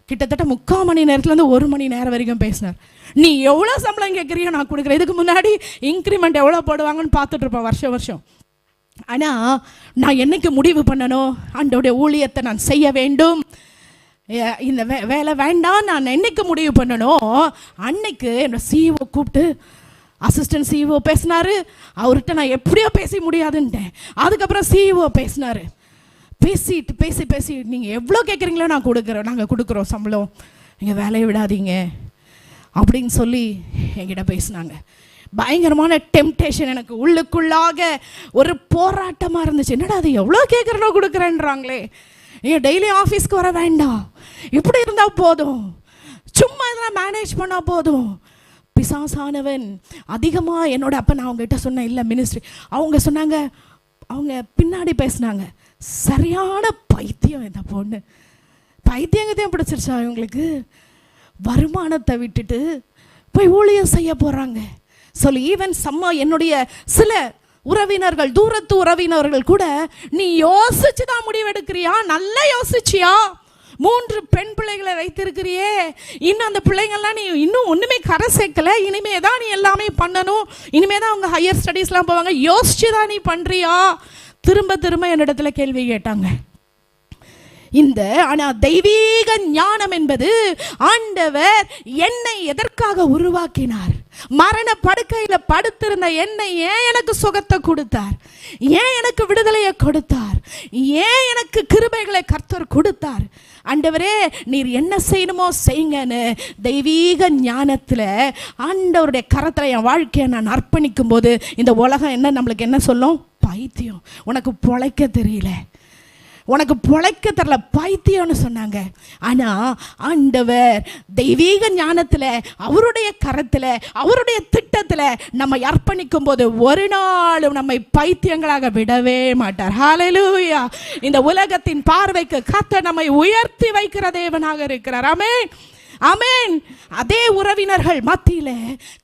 கிட்டத்தட்ட 3/4 மணி நேரத்துலேருந்து 1 மணி நேரம் வரைக்கும் பேசினார். நீ எவ்வளோ சம்பளம் கேட்குறியோ நான் கொடுக்குறேன், இதுக்கு முன்னாடி இன்க்ரிமெண்ட் எவ்வளோ போடுவாங்கன்னு பார்த்துட்ருப்பேன் வருஷம். ஆனால் நான் என்னைக்கு முடிவு பண்ணணும், ஆண்டோடைய ஊழியத்தை நான் செய்ய வேண்டும், இந்த வேலை வேண்டாம், நான் என்னைக்கு முடிவு பண்ணணும், அன்னைக்கு என்னோட சிஇஓ கூப்பிட்டு அசிஸ்டன்ட் சிஇஓ பேசினாரு. அவர்கிட்ட நான் எப்படியோ பேச முடியாதுன்ட்டேன். அதுக்கப்புறம் சிஇஓ பேசினாரு. பேசிட்டு பேசி நீங்கள் எவ்வளோ கேட்குறீங்களோ நாங்கள் கொடுக்குறோம் சம்பளம், நீங்கள் வேலையை விடாதீங்க அப்படின்னு சொல்லி என்கிட்ட பேசினாங்க. பயங்கரமான டெம்டேஷன், எனக்கு உள்ளுக்குள்ளாக ஒரு போராட்டமாக இருந்துச்சு. என்னடா அது எவ்வளோ கேட்குறனோ கொடுக்குறேன்றாங்களே, நீங்கள் டெய்லி ஆஃபீஸ்க்கு வர வேண்டாம், இப்படி இருந்தால் போதும், சும்மா இதெல்லாம் மேனேஜ் பண்ணால் போதும். பிசாசானவன் அதிகமாக என்னோட அப்போ நான் அவங்ககிட்ட சொன்னேன், இல்லை மினிஸ்ட்ரி, அவங்க சொன்னாங்க, அவங்க பின்னாடி பேசினாங்க, சரியான பைத்தியம் இந்த பொண்ணு, பைத்தியங்கத்தையும் பிடிச்சிருச்சா இவங்களுக்கு, வருமானத்தை விட்டுட்டு போய் ஊழியம் செய்ய போகிறாங்க சொல்லி. ஈவன் என்னுடைய சில உறவினர்கள், தூரத்து உறவினர்கள் கூட, நீ யோசிச்சு தான் முடிவெடுக்கிறியா, நல்லா யோசிச்சியா, 3 பெண் பிள்ளைகளை வைத்திருக்கிறியே, இன்னும் அந்த பிள்ளைங்கள்லாம் நீ இன்னும் ஒன்றுமே கரை சேர்க்கல, இனிமே தான் நீ எல்லாமே பண்ணணும், இனிமே தான் அவங்க ஹையர் ஸ்டடீஸ்லாம் போவாங்க, யோசிச்சு தான் நீ பண்ணுறியா, திரும்ப என்னிடத்துல கேள்வி கேட்டாங்க. ஆனால் தெய்வீக ஞானம் என்பது ஆண்டவர் என்னை எதற்காக உருவாக்கினார், மரண படுக்கையில் படுத்திருந்த என்னை ஏன் எனக்கு சுகத்தை கொடுத்தார், ஏன் எனக்கு விடுதலையை கொடுத்தார், ஏன் எனக்கு கிருபைகளை கர்த்தர் கொடுத்தார், ஆண்டவரே நீர் என்ன செய்யணுமோ செய்யுங்கன்னு தெய்வீக ஞானத்தில் ஆண்டவருடைய கரத்தில் என் வாழ்க்கையை நான் அர்ப்பணிக்கும் போது இந்த உலகம் என்ன நம்மளுக்கு என்ன சொல்லும், பைத்தியம், உனக்கு பொழைக்க தெரியல, உனக்கு பொழைக்க தரல, பைத்தியம்னு சொன்னாங்க. ஆனால் ஆண்டவர் தெய்வீக ஞானத்தில், அவருடைய கரத்தில், அவருடைய திட்டத்தில் நம்ம அர்ப்பணிக்கும் போது ஒரு நாளும் நம்மை பைத்தியங்களாக விடவே மாட்டார். ஹல்லேலூயா. இந்த உலகத்தின் பார்வைக்கு கர்த்தர் நம்மை உயர்த்தி வைக்கிற தேவனாக இருக்கிறார். ஆமென், ஆமென். அதே உறவினர்கள் மத்தியில்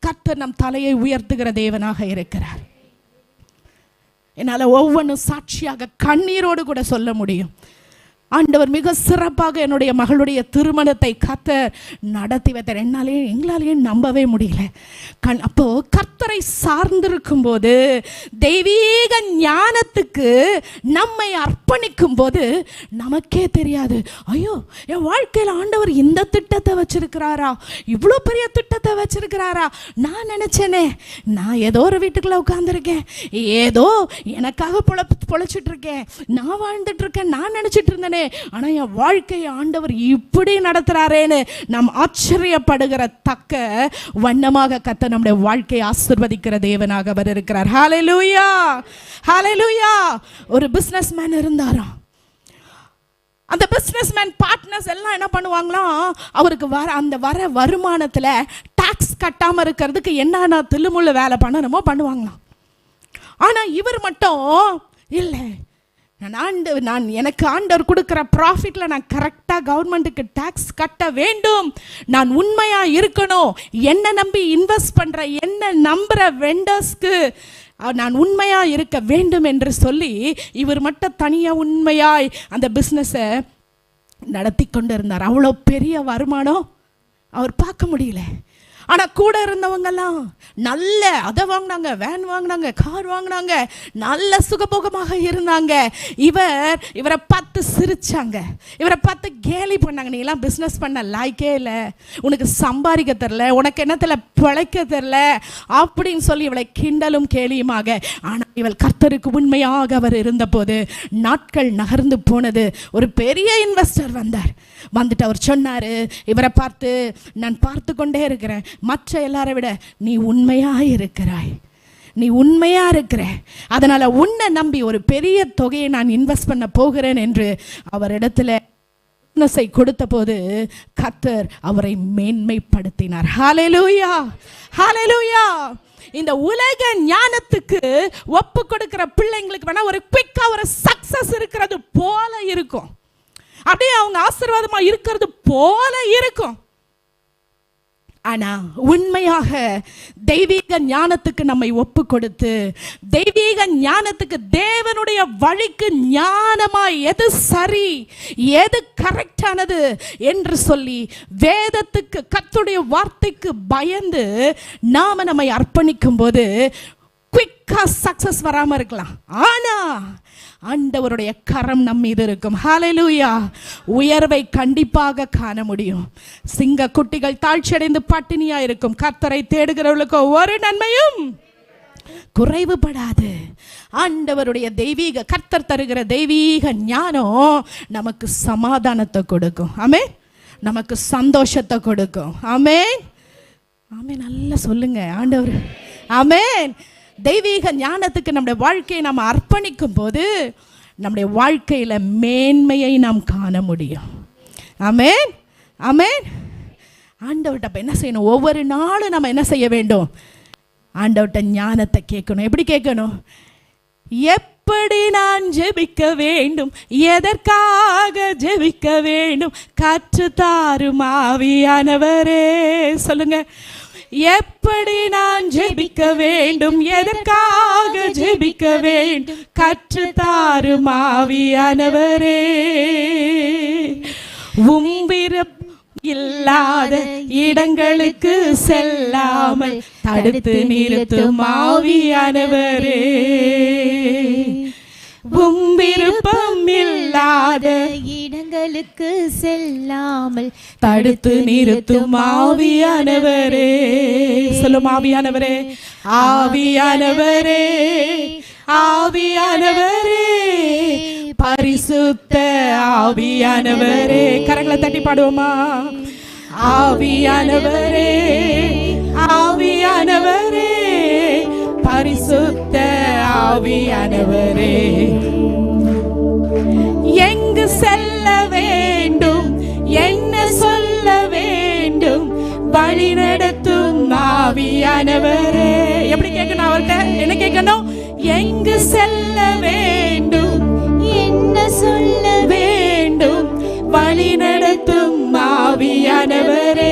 கர்த்தர் நம் தலையை உயர்த்துகிற தேவனாக இருக்கிறார். என்னால் ஒவ்வொன்றும் சாட்சியாக கண்ணீரோடு கூட சொல்ல முடியும். ஆண்டவர் மிக சிறப்பாக என்னுடைய மகளுடைய திருமணத்தை கர்த்தர் நடத்தி வைத்தார். எங்களாலேயே நம்பவே முடியல. அப்போ கர்த்தரை சார்ந்திருக்கும் போது, தெய்வீக ஞானத்துக்கு நம்மை அர்ப்பணிக்கும் போது நமக்கே தெரியாது, ஐயோ என் வாழ்க்கையில் ஆண்டவர் இந்த திட்டத்தை வச்சிருக்கிறாரா, இவ்வளோ பெரிய திட்டத்தை வச்சிருக்கிறாரா. நான் நினைச்சேனே, நான் ஏதோ ஒரு வீட்டுக்குள்ள உட்கார்ந்துருக்கேன், ஏதோ எனக்காக பொழைச்சிட்டு இருக்கேன், நான் வாழ்ந்துட்டு இருக்கேன், நான் நினைச்சிட்டு இருந்தேனே, ஆனால் என் வாழ்க்கையை ஆண்டவர் இப்படி நடத்துறாரேன்னு நாம் ஆச்சரியப்படுகிற தக்க வண்ணமாக கர்த்தர் நம்முடைய வாழ்க்கையை ஆசீர்வதிக்கிற தேவனாக அவர் இருக்கிறார். ஹல்லேலூயா, ஹல்லேலூயா. ஒரு பிசினஸ்மேன் இருந்தாராம். அந்த பிசினஸ்மேன் பார்ட்னர்ஸ் எல்லாம் என்ன பண்ணுவாங்களாம், அவருக்கு வர வருமானத்தில் டாக்ஸ் கட்டாமல் இருக்கிறதுக்கு என்னென்ன தில்லுமுள்ளு வேலை பண்ணணுமோ பண்ணுவாங்களாம். ஆனால் இவர் மட்டும் இல்லை, நான் எனக்கு ஆண்டவர் கொடுக்குற ப்ராஃபிட்டில் நான் கரெக்டாக கவர்மெண்ட்டுக்கு டேக்ஸ் கட்ட வேண்டும், நான் உண்மையாக இருக்கணும், என்னை நம்பி இன்வெஸ்ட் பண்ணுற, என்னை நம்புகிற வெண்டர்ஸ்க்கு நான் உண்மையாக இருக்க வேண்டும் என்று சொல்லி இவர் மட்டும் தனியாக உண்மையாய் அந்த பிஸ்னஸை நடத்தி கொண்டு இருந்தார். அவ்வளோ பெரிய வருமானம் அவர் பார்க்க முடியல. ஆனால் கூட இருந்தவங்கெல்லாம் நல்ல அதை வாங்கினாங்க, வேன் வாங்கினாங்க, கார் வாங்கினாங்க, நல்ல சுகபோகமாக இருந்தாங்க. இவரை பார்த்து சிரிச்சாங்க, இவரை பார்த்து கேலி பண்ணாங்க, நீ எல்லாம் பிஸ்னஸ் பண்ண லாய்க்கே இல்லை, உனக்கு சம்பாதிக்க தெரில, உனக்கு என்னத்தில் பிழைக்க தெரில அப்படின்னு சொல்லி இவளை கிண்டலும் கேலியுமாக. ஆனால் இவள் கர்த்தருக்கு உண்மையாக அவர் இருந்தபோது நாட்கள் நகர்ந்து போனது. ஒரு பெரிய இன்வெஸ்டர் வந்துட்டு அவர் சொன்னார், இவரை பார்த்து, நான் பார்த்து கொண்டே இருக்கிறேன், மற்ற எல்லாரை விட நீ உண்மையாக இருக்கிறாய், நீ உண்மையா இருக்கிற, அதனால உன்னை நம்பி ஒரு பெரிய தொகையை நான் இன்வெஸ்ட் பண்ண போகிறேன் என்று அவரிடத்துல பிஸ்னஸை கொடுத்த போது கர்த்தர் அவரை மேன்மைப்படுத்தினார். ஹல்லேலூயா, ஹல்லேலூயா. இந்த உலக ஞானத்துக்கு ஒப்பு கொடுக்கிற பிள்ளைங்களுக்கு வேணா ஒரு குயிக்கா ஒரு சக்சஸ் இருக்கிறது போல இருக்கும், அப்படியே அவங்க ஆசீர்வாதமா இருக்கிறது போல இருக்கும். ஆனா உண்மையாக தெய்வீக ஞானத்துக்கு நம்மை ஒப்பு கொடுத்து, தெய்வீக ஞானத்துக்கு, தேவனுடைய வழிக்கு ஞானமாய் எது சரி, எது கரெக்டானது என்று சொல்லி வேதத்துக்கு, கர்த்தருடைய வார்த்தைக்கு பயந்து நாம நம்மை அர்ப்பணிக்கும் போது குயிக்கா சக்சஸ் வராம இருக்கலாம், ஆனா ஆண்டவருடைய கரம் நம் மீது இருக்கும். ஹல்லேலூயா. உயர்வை கண்டிப்பாக காண முடியும். சிங்க குட்டிகள் தாழ்ச்சியடைந்து பட்டினியா இருக்கும், கர்த்தரை தேடுகிறவர்களுக்கு ஒரு நன்மையும் குறைவுபடாது. ஆண்டவருடைய தெய்வீக கர்த்தர் தருகிற தெய்வீக ஞானம் நமக்கு சமாதானத்தை கொடுக்கும். ஆமென். நமக்கு சந்தோஷத்தை கொடுக்கும். ஆமென். ஆமென். நல்லா சொல்லுங்க ஆண்டவர். ஆமென். தெய்வீக ஞானத்துக்கு நம்முடைய வாழ்க்கையை நாம் அர்ப்பணிக்கும் போது நம்முடைய வாழ்க்கையில மேன்மையை நாம் காண முடியும். ஆமென். ஆமென். ஆண்டவர்கிட்ட அப்ப என்ன செய்யணும்? ஒவ்வொரு நாளும் நம்ம என்ன செய்ய வேண்டும்? ஆண்டவர்கிட்ட ஞானத்தை கேட்கணும். எப்படி கேட்கணும்? எப்படி நான் ஜெபிக்க வேண்டும், எதற்காக ஜெபிக்க வேண்டும், கற்று தாரும் ஆவியானவரே. சொல்லுங்க. எப்படி நான் ஜெபிக்க வேண்டும், எதற்காக ஜெபிக்க வேண்டும், கற்று தாரும் ஆவியானவரே. உம்பிரப் இல்லாத இடங்களுக்கு செல்லாமல் தடுத்து நிறுத்தும் ஆவியானவரே. விருப்பம் இல்லாத இடங்களுக்கு செல்லாமல் தடுத்து நிறுத்தும் ஆவியானவரே. சொல்லும் ஆவியானவரே. ஆவியானவரே, ஆவியானவரே, பரிசுத்த ஆவியானவரே. கரங்களை தட்டி பாடுவோமா? ஆவியானவரே, ஆவியானவரே, பரிசுத்த ஆவியானவரே. எங்கு செல்ல வேண்டும், என்ன சொல்ல வேண்டும், வழி நடத்தும் ஆவியானவரே. எப்படி கேட்கணும் அவர்கிட்ட? என்ன கேட்கணும்? எங்கு செல்ல வேண்டும், என்ன சொல்ல வேண்டும், வழி நடத்தும் ஆவியானவரே.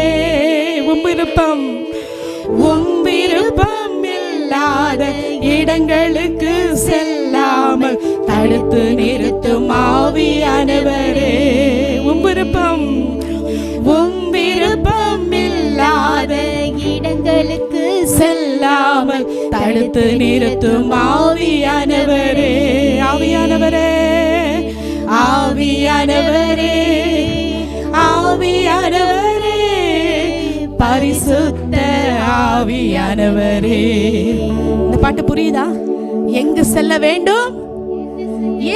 விருப்பம் இல்லாத இடங்களுக்கு செல்லாமல் தடுத்து நிறுத்தும் ஆவியானவரே. விருப்பம் இல்லாத இடங்களுக்கு செல்லாமல் தடுத்து நிறுத்தும் ஆவியானவரே. ஆவியானவரே, ஆவியானவரே, ஆவியானவரே, பரிசுத்த ஆவியானவரே. இந்த பாட்டு புரியுதா? எங்கு செல்ல வேண்டும்?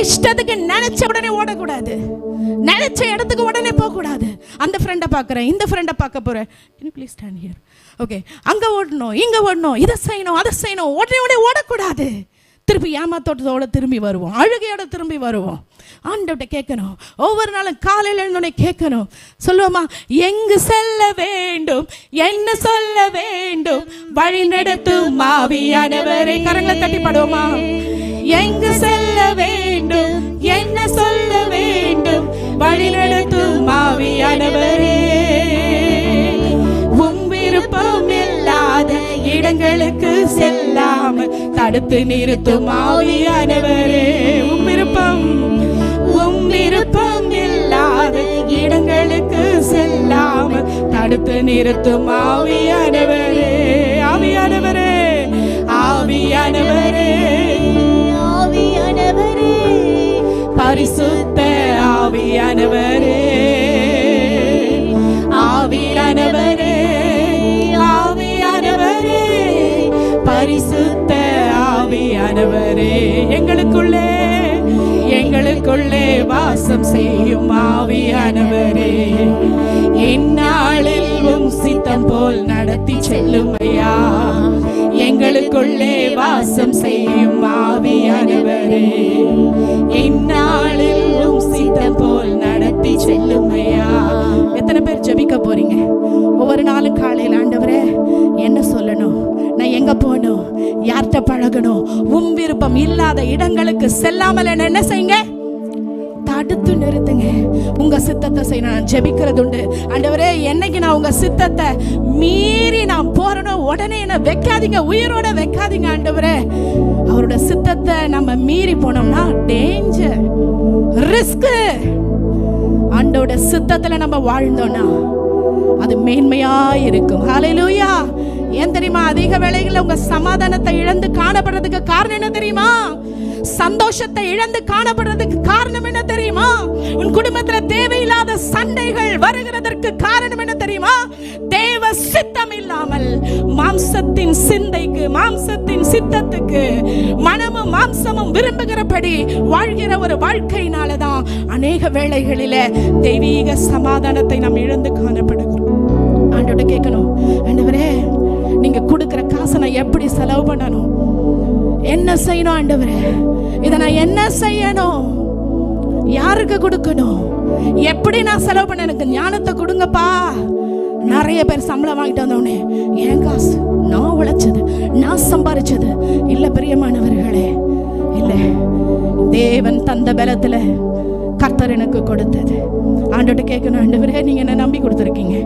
இஷ்டத்துக்கு நினைச்ச உடனே ஓடக்கூடாது, நினைச்ச இடத்துக்கு உடனே போக கூடாது. அந்த ஃப்ரெண்டை பார்க்குறேன், இந்த ஃப்ரெண்டை பார்க்க போறேன், ப்ளீஸ் ஸ்டாண்ட் ஹியர். ஓகே, அங்க ஓடணும், இங்க ஓடணும், இதை செய்யணும், அதை செய்யணும், உடனே ஓடக்கூடாது. திருப்பி ஏமாத்தோட்டத்தோட திரும்பி வருவோம், அழுகையோட திரும்பி வருவோம். ஆண்டவர்கிட்ட கேட்கணும். ஒவ்வொரு நாளும் காலையில் எழுந்தோடனே கேட்கணும். சொல்லுவோமா? எங்கு செல்ல வேண்டும், என்ன சொல்ல வேண்டும், வழி நடத்தும் ஆவியானவரே. கரங்களை தட்டி பாடுவோமா? எங்கு செல்ல வேண்டும், என்ன சொல்ல வேண்டும், வழி நடத்தும் ஆவியானவரே. விருப்பம் இல்லாத இடங்களுக்கு செல்லாமல் தடுத்து நிறுத்தும் ஆவியானவரே. விருப்பம் இல்லாத இடங்களுக்கு செல்லாமல் தடுத்து நிறுத்தும் ஆவியானவரே. ஆவியானவரே, ஆவியானவரே, ஆவியானவரே, பரிசுத்த ஆவியானவரே. ஆவியானவரே, ஆவியானவரே, பரிசுத்த ஆவியானவரே. எங்களுக்குள்ளே வாசம் செய்யும் ஆவியானவரே. இந்நாளில் உம் சித்தம் போல் நடத்தி செல்லும் ஐயா. எங்களுக்குள்ளே வாசம் செய்யும் ஆவியானவரே. இந்நாளில் உம் சித்தம் போல் நடத்தி செல்லும் ஐயா. எத்தனை பேர் ஜெபிக்க போறீங்க? ஒவ்வொரு நாளும் காலையில் ஆண்டவரே என்ன சொல்லணும், நான் எங்க போகணும், யார்கிட்ட பழகணும், உம் விருப்பம் இல்லாத இடங்களுக்கு செல்லாமல் என்ன செய்யுங்க? தடுத்து நிறுத்துங்க. உங்க சித்தத்தை செய்ய நான் ஜெபிக்கிறது உண்டு. ஆண்டவரே, என்னைக்கு நான் உங்க சித்தத்தை மீறி நான் போறேனோ உடனே என்ன வைக்காதீங்க, உயிரோட வைக்காதீங்க ஆண்டவரே. அவரோட சித்தத்தை நம்ம மீறி போனோம்னா டேஞ்சர், ரிஸ்க். ஆண்டவரோட சித்தத்துல நம்ம வாழ்ந்தோம்னா அது மேன்மையா இருக்கும். ஹல்லேலூயா. ஏன் தெரியுமா? அதிக வேளைகளில் உங்க சமாதானத்தை இழந்து காணப்படுறதுக்கு காரணம் என்ன தெரியுமா? சந்தோஷத்தை இழந்து காணப்படுறதுக்கு காரணம் என்ன தெரியுமா? உன் குடும்பத்துல தேவையில்லாத சண்டைகள் வருகிறதற்கு காரணம் என்ன தெரியுமா? தேவ சித்தம் இல்லாமல் மாம்சத்தின் சிந்தைக்கு, மாம்சத்தின் சித்தத்துக்கு, மனமும் மாம்சமும் விரும்புகிறபடி வாழ்கிற ஒரு வாழ்க்கையினாலதான் அநேக வேளைகளில தெய்வீக சமாதானத்தை நாம் இழந்து காணப்படுகிறோம். ஆண்டவர்கிட்ட கேட்கணும், ஆண்டவரே நீங்க கொடுக்கிற காசை நான் எப்படி செலவு பண்ணணும்? என்ன செய்யணும் ஆண்டவரே? இதை நான் என்ன செய்யணும்? யாருக்கு கொடுக்கணும்? எப்படி நான் செலவு பண்ண? எனக்கு ஞானத்தை கொடுங்கப்பா. நிறைய பேர் சம்பளம் வாங்கிட்டு வந்தோடனே என் காசு, நான் உழைச்சது, நான் சம்பாரிச்சது இல்ல. பிரியமானவர்களே, இல்ல, தேவன் தந்த பலத்துல கர்த்தர் எனக்கு கொடுத்தது. ஆண்டவர்கிட்ட கேட்கணும், ஆண்டவரே நீங்க என்ன நம்பி கொடுத்துருக்கீங்க,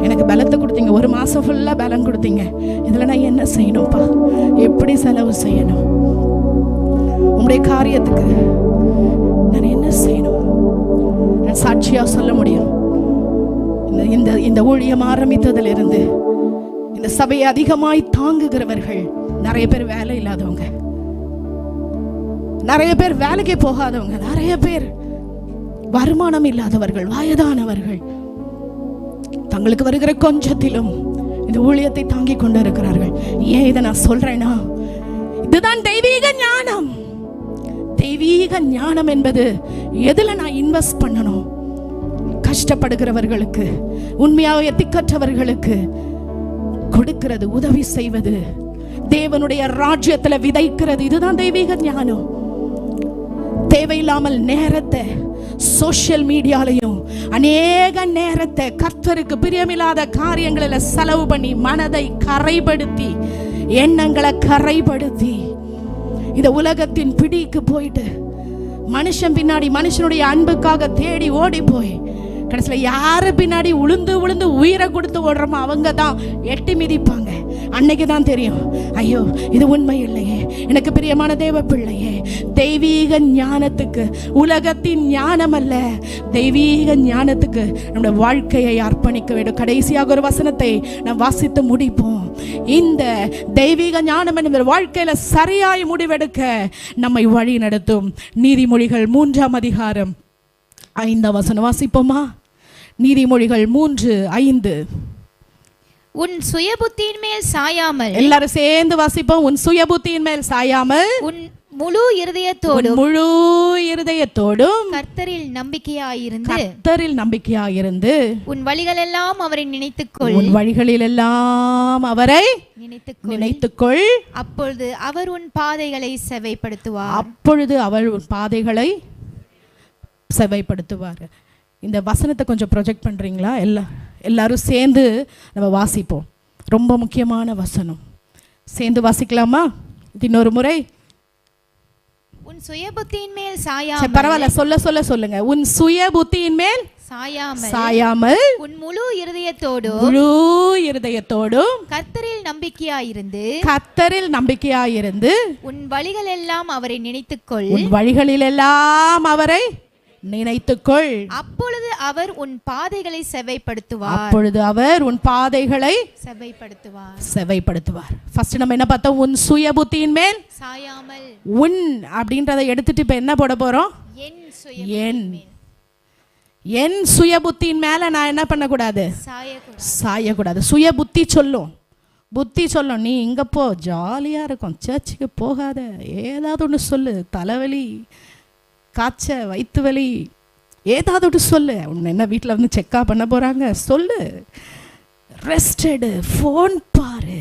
எனக்கு பலத்தை கொடுத்தீங்க, ஒரு மாசம் ஃபுல்லா பலம் கொடுத்தீங்க, இதுல நான் என்ன செய்யணும்ப்பா? எப்படி செலவு செய்யணும்? உங்களுடைய காரியத்துக்கு நான் என்ன செய்யணும்? நான் சாட்சியா சொல்ல முடியும். இந்த ஊழியம் ஆரம்பித்ததில் இருந்து இந்த சபையை அதிகமாய் தாங்குகிறவர்கள் நிறைய பேர் வேலை இல்லாதவங்க, நிறைய பேர் வேலைக்கு போகாதவங்க, நிறைய பேர் வருமானம் இல்லாதவர்கள், வயதானவர்கள். தங்களுக்கு வருகிற கொஞ்சத்திலும் இந்த ஊழியத்தை தாங்கி கொண்டு இருக்கிறார்கள். ஏன் இதை நான் சொல்றேன்னா, இதுதான் தெய்வீக ஞானம். தெய்வீக ஞானம் என்பது எதுல நான் இன்வெஸ்ட் பண்ணணும்? கஷ்டப்படுகிறவர்களுக்கு, உண்மையாக திக்கற்றவர்களுக்கு கொடுக்கிறது, உதவி செய்வது, தேவனுடைய ராஜ்யத்துல விதைக்கிறது. இதுதான் தெய்வீக ஞானம். தேவையில்லாமல் நேரத்தை சோஷியல் மீடியாலையும் அநேக நேரத்தை கர்த்தருக்கு பிரியமில்லாத காரியங்களில் செலவு பண்ணி மனதை கரைப்படுத்தி, எண்ணங்களை கரைப்படுத்தி, இந்த உலகத்தின் பிடிக்கு போயிட்டு மனுஷன் பின்னாடி, மனுஷனுடைய அன்புக்காக தேடி ஓடி போய் கடைசியில் யாரு பின்னாடி உளுந்து உளுந்து உயிரை கொடுத்து ஓடுறோமோ அவங்க தான் எட்டி மிதிப்பாங்க. அன்னைக்கு தான் தெரியும், ஐயோ இது உண்மை இல்லையே, எனக்கு பிரியமான தேவ பிள்ளையே. தெய்வீக ஞானத்துக்கு, உலகத்தின் ஞானம் அல்ல, தெய்வீக ஞானத்துக்கு நம்முடைய வாழ்க்கையை அர்ப்பணிக்க வேண்டும். கடைசியாக ஒரு வசனத்தை நாம் வாசித்து முடிப்போம். இந்த தெய்வீக ஞானம் என்ற வாழ்க்கையில சரியாய் முடிவெடுக்க நம்மை வழி நடத்தும். நீதிமொழிகள் 3ஆம் அதிகாரம் 5ஆம் வசனம் வாசிப்போமா? நீதிமொழிகள் 3:5. உன் சுயபுத்தியின் மேல் சாயாமல், எல்லாரும் சேர்ந்து வாசிப்போம். உன் சுயபுத்தியின் மேல் சாயாமல், உன் முழு இருதயத்தோடும், முழு இருதயத்தோடும் கர்த்தரில் நம்பிக்கையாயிருந்து, கர்த்தரில் நம்பிக்கையாயிருந்து, உன் வழிகளெல்லாம் அவரை நினைத்துக்கொள், உன் வழிகளிலெல்லாம் அவரை நினைத்துக்கொள். அப்பொழுது அவர் உன் பாதைகளை செவைப்படுத்துவார். அப்பொழுது அவர் உன் பாதைகளை செவைப்படுத்துவார். இந்த வசனத்தை கொஞ்சம் ப்ரொஜெக்ட் பண்றீங்களா? எல்லாரும் சேர்ந்து நம்ம வாசிப்போம். ரொம்ப முக்கியமான வசனம். சேர்ந்து வாசிக்கலாமா? இன்னொரு முறை. உன் சுயபுத்தியின் மேல் சாயாமல், பரவாயில்ல, சொல்லுங்க. உன் சுயபுத்தியின் மேல் சாயாமல், உன் முழு இருதயத்தோடும் கர்த்தரில் நம்பிக்கையாயிருந்து, உன் வழிகளெல்லாம் அவரை நினைத்துக்கொள். அப்பொழுது அவர் உன் பாதைகளை செவைப்படுத்துவார். ஃபர்ஸ்ட் நம்ம என்ன பார்த்தோம்? உன் சுயபுத்தியின் மேல் சாயாமல். உன் அப்படின்றத எடுத்துட்டு இப்ப என்ன போட போறோம்? என் சுயபுத்தியின் மேல நான் என்ன பண்ணக்கூடாது? சாயக்கூடாது. சுயபுத்தி சொல்லும், நீ இங்க போ, ஜாலியா இருக்கும், சர்ச்சுக்கு போகாத, ஏதாவது ஒன்று சொல்லு, தலைவலி, காய்ச்ச, வயிற்று வலி, ஏதாவது ஒன்று சொல்லு. உன்னை என்ன வீட்டில் வந்து செக்கப் பண்ண போறாங்க? சொல்லு. ரெஸ்ட் எடு, ஃபோன் பாரு,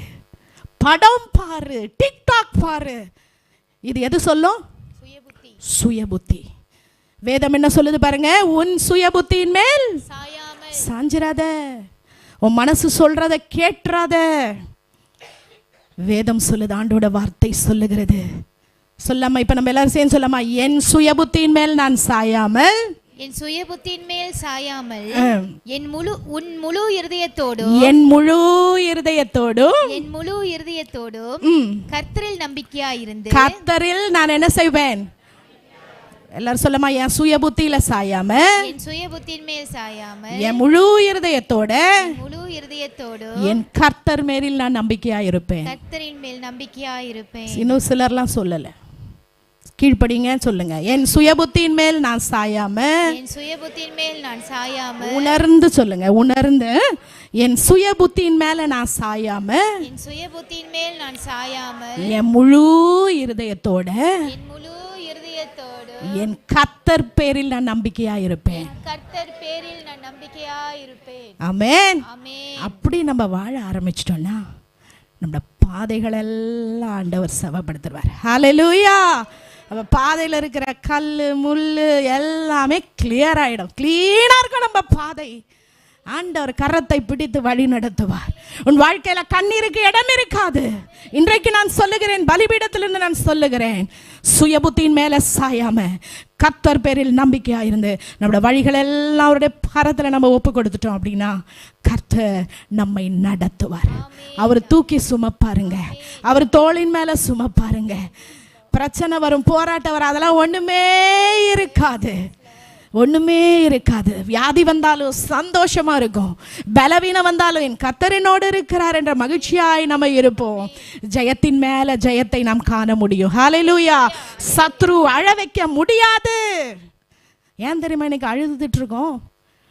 படம் பாரு, டிக்டாக் பாரு. இது எது சொல்லும்? சுயபுத்தி. வேதம் என்ன சொல்லுது பாருங்க? உன் சுயபுத்தியின் மேல் சாஞ்சிராத, உன் மனசு சொல்றத கேட்றாத. வேதம் சொல்லுது, ஆண்டோட வார்த்தை சொல்லுகிறது. சொல்லாம இப்ப நம்ம எல்லாரும் சேர்ந்து சொல்லாமா? என் சுயபுத்தியின் மேல் நான் சாயாமல், உன் முழு இருதயத்தோடும் கர்த்தரில் நம்பிக்கையாயிருந்து, கர்த்தரில் நான் என்ன செய்வேன்? எல்லாரும் சொல்லமா? என் சுயபுத்தியில சாயாம, சுயபுத்தியின் மேல் சாயாமல், என் முழு இருதயத்தோட, என் கர்த்தர் மேலில் நான் நம்பிக்கையா இருப்பேன். கர்த்தரின் மேல் நம்பிக்கையா இருப்பேன். இன்னும் சிலர்லாம் சொல்லல, கீழ்ப்படிங்க சொல்லுங்க. என் சுயபுத்தியின் மேல் நான் சாயாம, என் சுயபுத்தியின் மேல் நான் சாயாம, உணர்ந்து சொல்லுங்க, உணர்ந்து என் சுயபுத்தியின் மேல நான் சாயாம, என் சுயபுத்தியின் மேல் நான் சாயாம, என் முழு இருதயத்தோட, என் முழு இருதயத்தோடு என் கர்த்தர் பேரில் நான் நம்பிக்கையா இருப்பேன். கர்த்தர் பேரில் நான் நம்பிக்கையா இருப்பேன். ஆமென். ஆமென். அப்படி நம்ம வாழ ஆரம்பிச்சிட்டோம்னா நம்ம பாதைகள் எல்லாம் ஆண்டவர் சமப்படுத்துவார். ஹல்லேலூயா. நம்ம பாதையில் இருக்கிற கல் முள் எல்லாமே கிளியர் ஆகிடும். கிளீனாக இருக்கும் நம்ம பாதை. ஆண்டவர் கரத்தை பிடித்து வழி நடத்துவார். உன் வாழ்க்கையில கண்ணீருக்கு இடம் இருக்காது. இன்றைக்கு நான் சொல்லுகிறேன், பலிபீடத்திலிருந்து நான் சொல்லுகிறேன், சுயபுத்தியின் மேல சாயாம கர்த்தர் பேரில் நம்பிக்கையா இருந்து நம்மளோட வழிகள் எல்லாம் அவருடைய கரத்துல நம்ம ஒப்பு கொடுத்துட்டோம் அப்படின்னா கர்த்தர் நம்மை நடத்துவார். அவர் தூக்கி சுமப்பாருங்க, அவர் தோளின் மேல சுமப்பாருங்க. பிரச்சனை வரும், போராட்டம் வரும், அதெல்லாம் ஒண்ணுமே இருக்காது, ஒண்ணுமே இருக்காது. வியாதி வந்தாலும் சந்தோஷமா இருக்கும், பலவீனம் வந்தாலும் என் கர்த்தர் என்னோடு இருக்கிறார் என்ற மகிழ்ச்சியாய் நம்ம இருப்போம். ஜெயத்தின் மேல ஜெயத்தை நாம் காண முடியும். ஹல்லேலூயா. சத்ரு அழ வைக்க முடியாது. ஏன் தெரியுமா இன்னைக்கு அழுதுட்டு இருக்கோம்?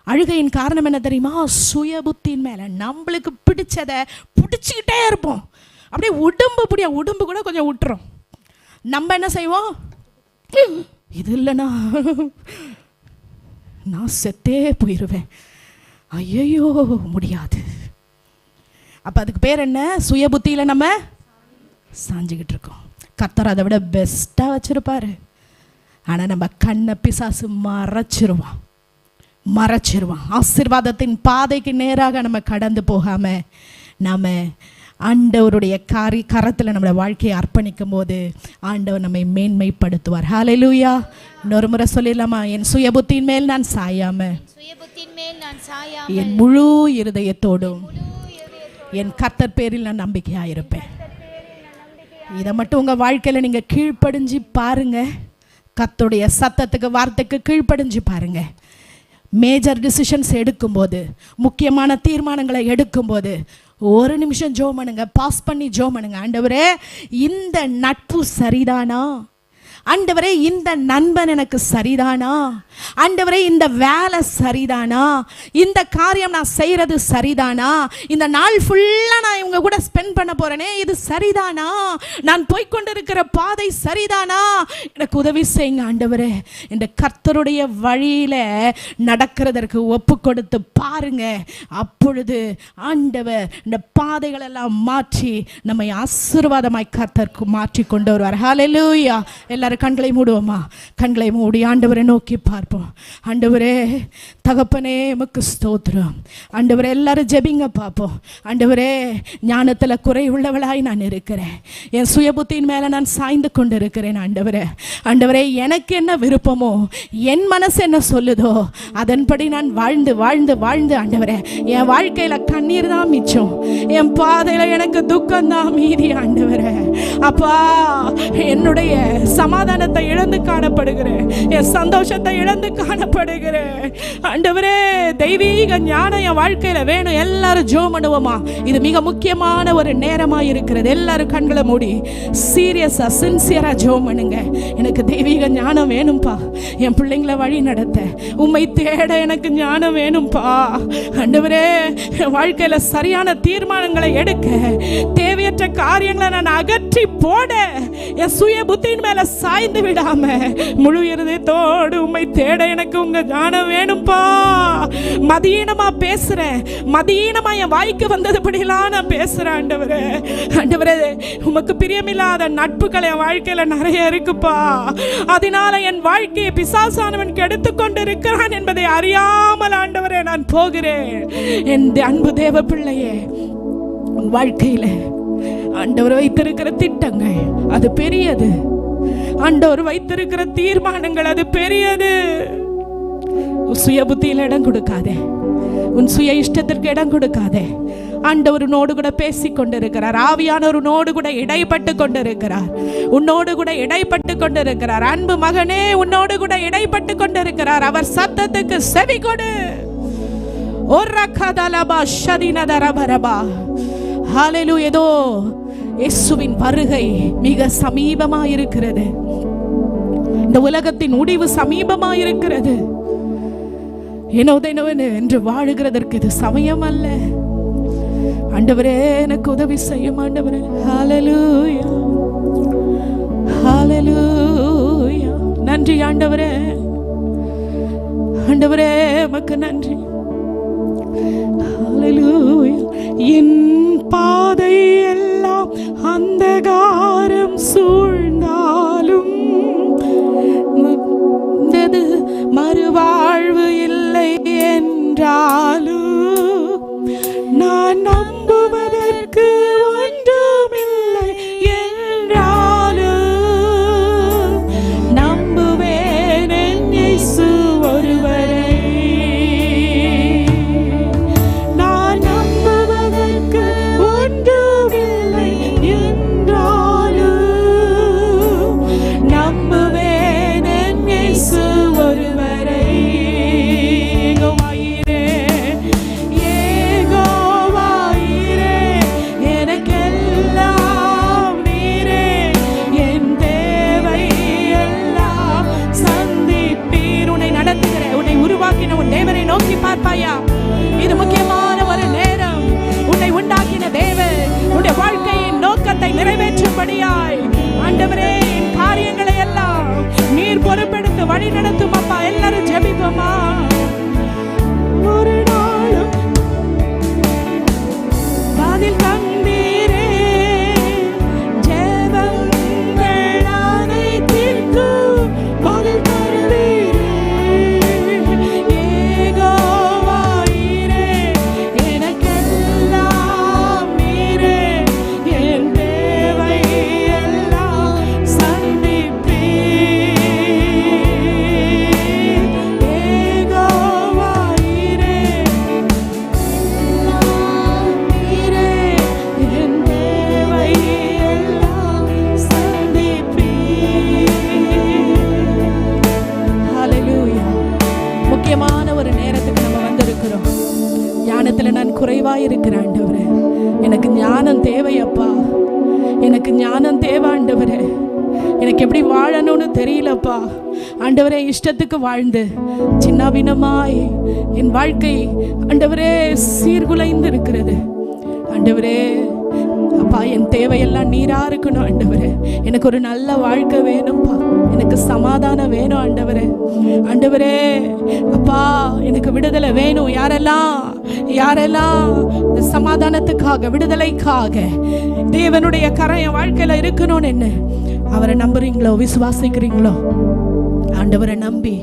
அழுகையின் காரணம் என்ன தெரியுமா? சுயபுத்தியின் மேல நம்மளுக்கு பிடிச்சதை பிடிச்சிக்கிட்டே இருப்போம். அப்படியே உடம்பு கூட கொஞ்சம் விட்டுரும். நம்ம என்ன செய்வோம்? இது இல்லைன்னா நான் செத்தே போயிடுவேன், ஐயோ முடியாது. அப்ப அதுக்கு பேர் என்ன? சுயபுத்தியில நம்ம சாஞ்சிக்கிட்டு இருக்கோம். கர்த்தர் அதை விட பெஸ்டா வச்சிருப்பாரு. ஆனா நம்ம கண்ணை பிசாசு மறைச்சிருவான். ஆசீர்வாதத்தின் பாதைக்கு நேராக நம்ம கடந்து போகாம நாம ஆண்டவருடைய கரத்தில் நம்மளோட வாழ்க்கையை அர்ப்பணிக்கும் போது ஆண்டவர் நம்மை மேன்மைப்படுத்துவார். ஹல்லேலூயா. இன்னொரு முறை சொல்லிடலாமா? என் சுயபுத்தியின் மேல் நான் சாயாம, என் முழு இருதயத்தோடும் என் கர்த்தர் பேரில் நான் நம்பிக்கையா இருப்பேன். இதை மட்டும் உங்க வாழ்க்கையில நீங்க கீழ்ப்படிஞ்சு பாருங்க. கர்த்தருடைய சத்தத்துக்கு, வார்த்தைக்கு கீழ்ப்படிஞ்சு பாருங்க. மேஜர் டிசிஷன்ஸ் எடுக்கும்போது, முக்கியமான தீர்மானங்களை எடுக்கும்போது ஒரு நிமிஷம் ஜெபம் பண்ணுங்க, பாஸ் பண்ணி ஜெபம் பண்ணுங்க. ஆண்டவரே, இந்த நட்பு சரிதானா? ஆண்டவரே, இந்த நண்பன் எனக்கு சரிதானா? ஆண்டவரே, இந்த வேலை சரிதானா? இந்த காரியம் நான் செய்யறது சரிதானா? இந்த நாள் ஃபுல்லா நான் இவங்க கூட ஸ்பெண்ட் பண்ண போறேனே, இது சரிதானா? நான் போய்கொண்டிருக்கிற பாதை சரிதானா? எனக்கு உதவி செய்யுங்க ஆண்டவரே. இந்த கர்த்தருடைய வழியில நடக்கிறதற்கு ஒப்பு கொடுத்து பாருங்க. அப்பொழுது ஆண்டவர் இந்த பாதைகள் எல்லாம் மாற்றி நம்மை ஆசீர்வாதமாய் கர்த்தருக்கு மாற்றி கொண்டு வருவார். ஹல்லேலூயா. எல்லாரும் கண்களை மூடுவோமா? கண்களை மூடி ஆண்டவரை நோக்கி பார்ப்போம். ஆண்டவரே, தகப்பனே, உமக்கு ஸ்தோத்திரம். ஆண்டவரே, எல்லாரும் ஜெபிங்க பார்ப்போம். ஆண்டவரே, ஞானத்துல குறை உள்ளவளாய் நான் இருக்கிறேன். என் சுயபுத்தியின் மேல நான் சாய்ந்து கொண்டு இருக்கிறேன். ஆண்டவரே, எனக்கு என்ன விருப்பமோ, என் மனசு என்ன சொல்லுதோ அதன்படி நான் வாழ்ந்து வாழ்ந்து வாழ்ந்து ஆண்டவரே, என் வாழ்க்கையில கண்ணீர் தான் மிச்சம், என் பாதையில எனக்கு துக்கம் தான் மீதி. ஆண்டவரே அப்பா, என்னுடைய சமாதானத்தை இழந்து காணப்படுகிறேன், என் சந்தோஷத்தை இழந்து காணப்படுகிறேன். ஆண்டவரே, தெய்வீக ஞானம் என் வாழ்க்கையில வேணும். எல்லாரும் ஜெபம் பண்ணுவோமா? இது மிக முக்கியமான ஒரு நேரமா இருக்கிறது. எல்லாரும் கண்களை மூடி சீரியஸா, சின்சியரா ஜெபம் பண்ணுங்க. எனக்கு தெய்வீக ஞானம் வேணும்பா, என் பிள்ளைங்களை வழி நடத்த, உம்மை தேட எனக்கு ஞானம் வேணும்பா. ஆண்டவரே, என் வாழ்க்கையில சரியான தீர்மானங்களை எடுக்க, தேவையற்ற காரியங்களை நான் அகற்றி போட, என் சுய புத்தியின் மேல சாய்ந்து விடாம முழு இருதயத்தோடு உம்மை தேட எனக்கு உங்க ஞானம் வேணும்பா. மதியீனமா பேசுறேன், மதியீனமா என் வாய்க்கு வந்ததுபடியெல்லாம் நான் பேசுறேன். ஆண்டவரே, உமக்கு பிரியமில்லாத நட்புகள் என் வாழ்க்கையில நிறைய இருக்குப்பா. அதனால என் வாழ்க்கையை பிசாசானவன் கெடுத்து கொண்டு இருக்கிறான் என்பதை அறியாமல் ஆண்டவரே நான் போகிறேன். என் அன்பு தேவ பிள்ளையே, வாழ்க்கையில ஆண்டவர் வைத்திருக்கிற திட்டங்கள் அது பெரியது. ஆண்டவர் வைத்திருக்கிற தீர்மானங்கள் அது பெரியது. சுய புத்தியில் இடம் கொடுக்காதே, உன் சுய இஷ்டத்திற்கு இடம் கொடுக்காதே. ஆண்டவர் உன்னோடு கூட பேசிக் கொண்டிருக்கிறார். ஆவியானவர் உன்னோடு கூட இடைப்பட்டு கொண்டிருக்கிறார், உன்னோடு கூட இடைப்பட்டு கொண்டிருக்கிறார். அன்பு மகனே, உன்னோடு கூட இடைப்பட்டு கொண்டிருக்கிறார். அவர் சத்தத்துக்கு செவி கொடு. ஹல்லேலூயா. ஏதோ இயேசுவின் வருகை மிக சமீபமா இருக்கிறது. இந்த உலகத்தின் முடிவு சமீபமாயிருக்கிறது. என்று வாழுகிறதற்கு இது சமயம் அல்ல. ஆண்டவரே எனக்கு உதவி செய்யும் ஆண்டவரே. ஹல்லேலூயா, ஹல்லேலூயா. நன்றி ஆண்டவரே, ஆண்டவரே உமக்கு நன்றி. ஹல்லேலூயா. என் பாதை எல்லாம் அந்தகாரம் சூழ்ந்தாலும் மறுவாழ்வு இல்லை என்றாலும் நான் நம்புவதற்கு ஒன்றுமில்லை என்றாலும் நம்புவேன் என் இயேசு ஒருவரை. நான் நம்புவதற்கு ஒன்றுமில்லை என்றாலும் நம்புவேன் என் இயேசு ஒருவரை. தேவனை நோக்கி பார்ப்பாயா? இது முக்கியமான ஒரு நேரம். உன்னை உண்டாக்கின தேவன் உன்னுடைய வாழ்க்கையின் நோக்கத்தை நிறைவேற்றும்படியாய் ஆண்டவரே என் காரியங்களை எல்லாம் நீர் பொறுப்பெடுத்து வழி நடத்தும் அப்பா. எல்லாரும் ஜெபிப்போமா? ஒரு நாளும் பதில் தந்தீரே, ஜெபங்கள் அனைத்திற்கும் பதில் தருவீரே. நான் குறைவாய் இருக்கிறேன் ஆண்டவரே. எனக்கு ஞானம் தேவையப்பா, எனக்கு ஞானம் தேவை ஆண்டவரே. எனக்கு எப்படி வாழணும்னு தெரியலப்பா ஆண்டவரே. இஷ்டத்துக்கு வாழ்ந்து சின்னாபின்னமாய் என் வாழ்க்கை ஆண்டவரே சீர்குலைந்து இருக்கிறது ஆண்டவரே. அப்பா என் தேவையெல்லாம் நீரா இருக்கணும் ஆண்டவரே. எனக்கு ஒரு நல்ல வாழ்க்கை வேணும்ப்பா, எனக்கு சமாதானம் வேணும் ஆண்டவரே. ஆண்டவரே அப்பா எனக்கு விடுதலை வேணும். யாரெல்லாம் இந்த சமாதானத்துக்காக விடுதலைக்காக தேவனுடைய கரம் என் வாழ்க்கையில இருக்கணும்னு என்ன அவரை நம்புறீங்களோ, விசுவாசிக்கிறீங்களோ, ஆண்டவரை நம்பி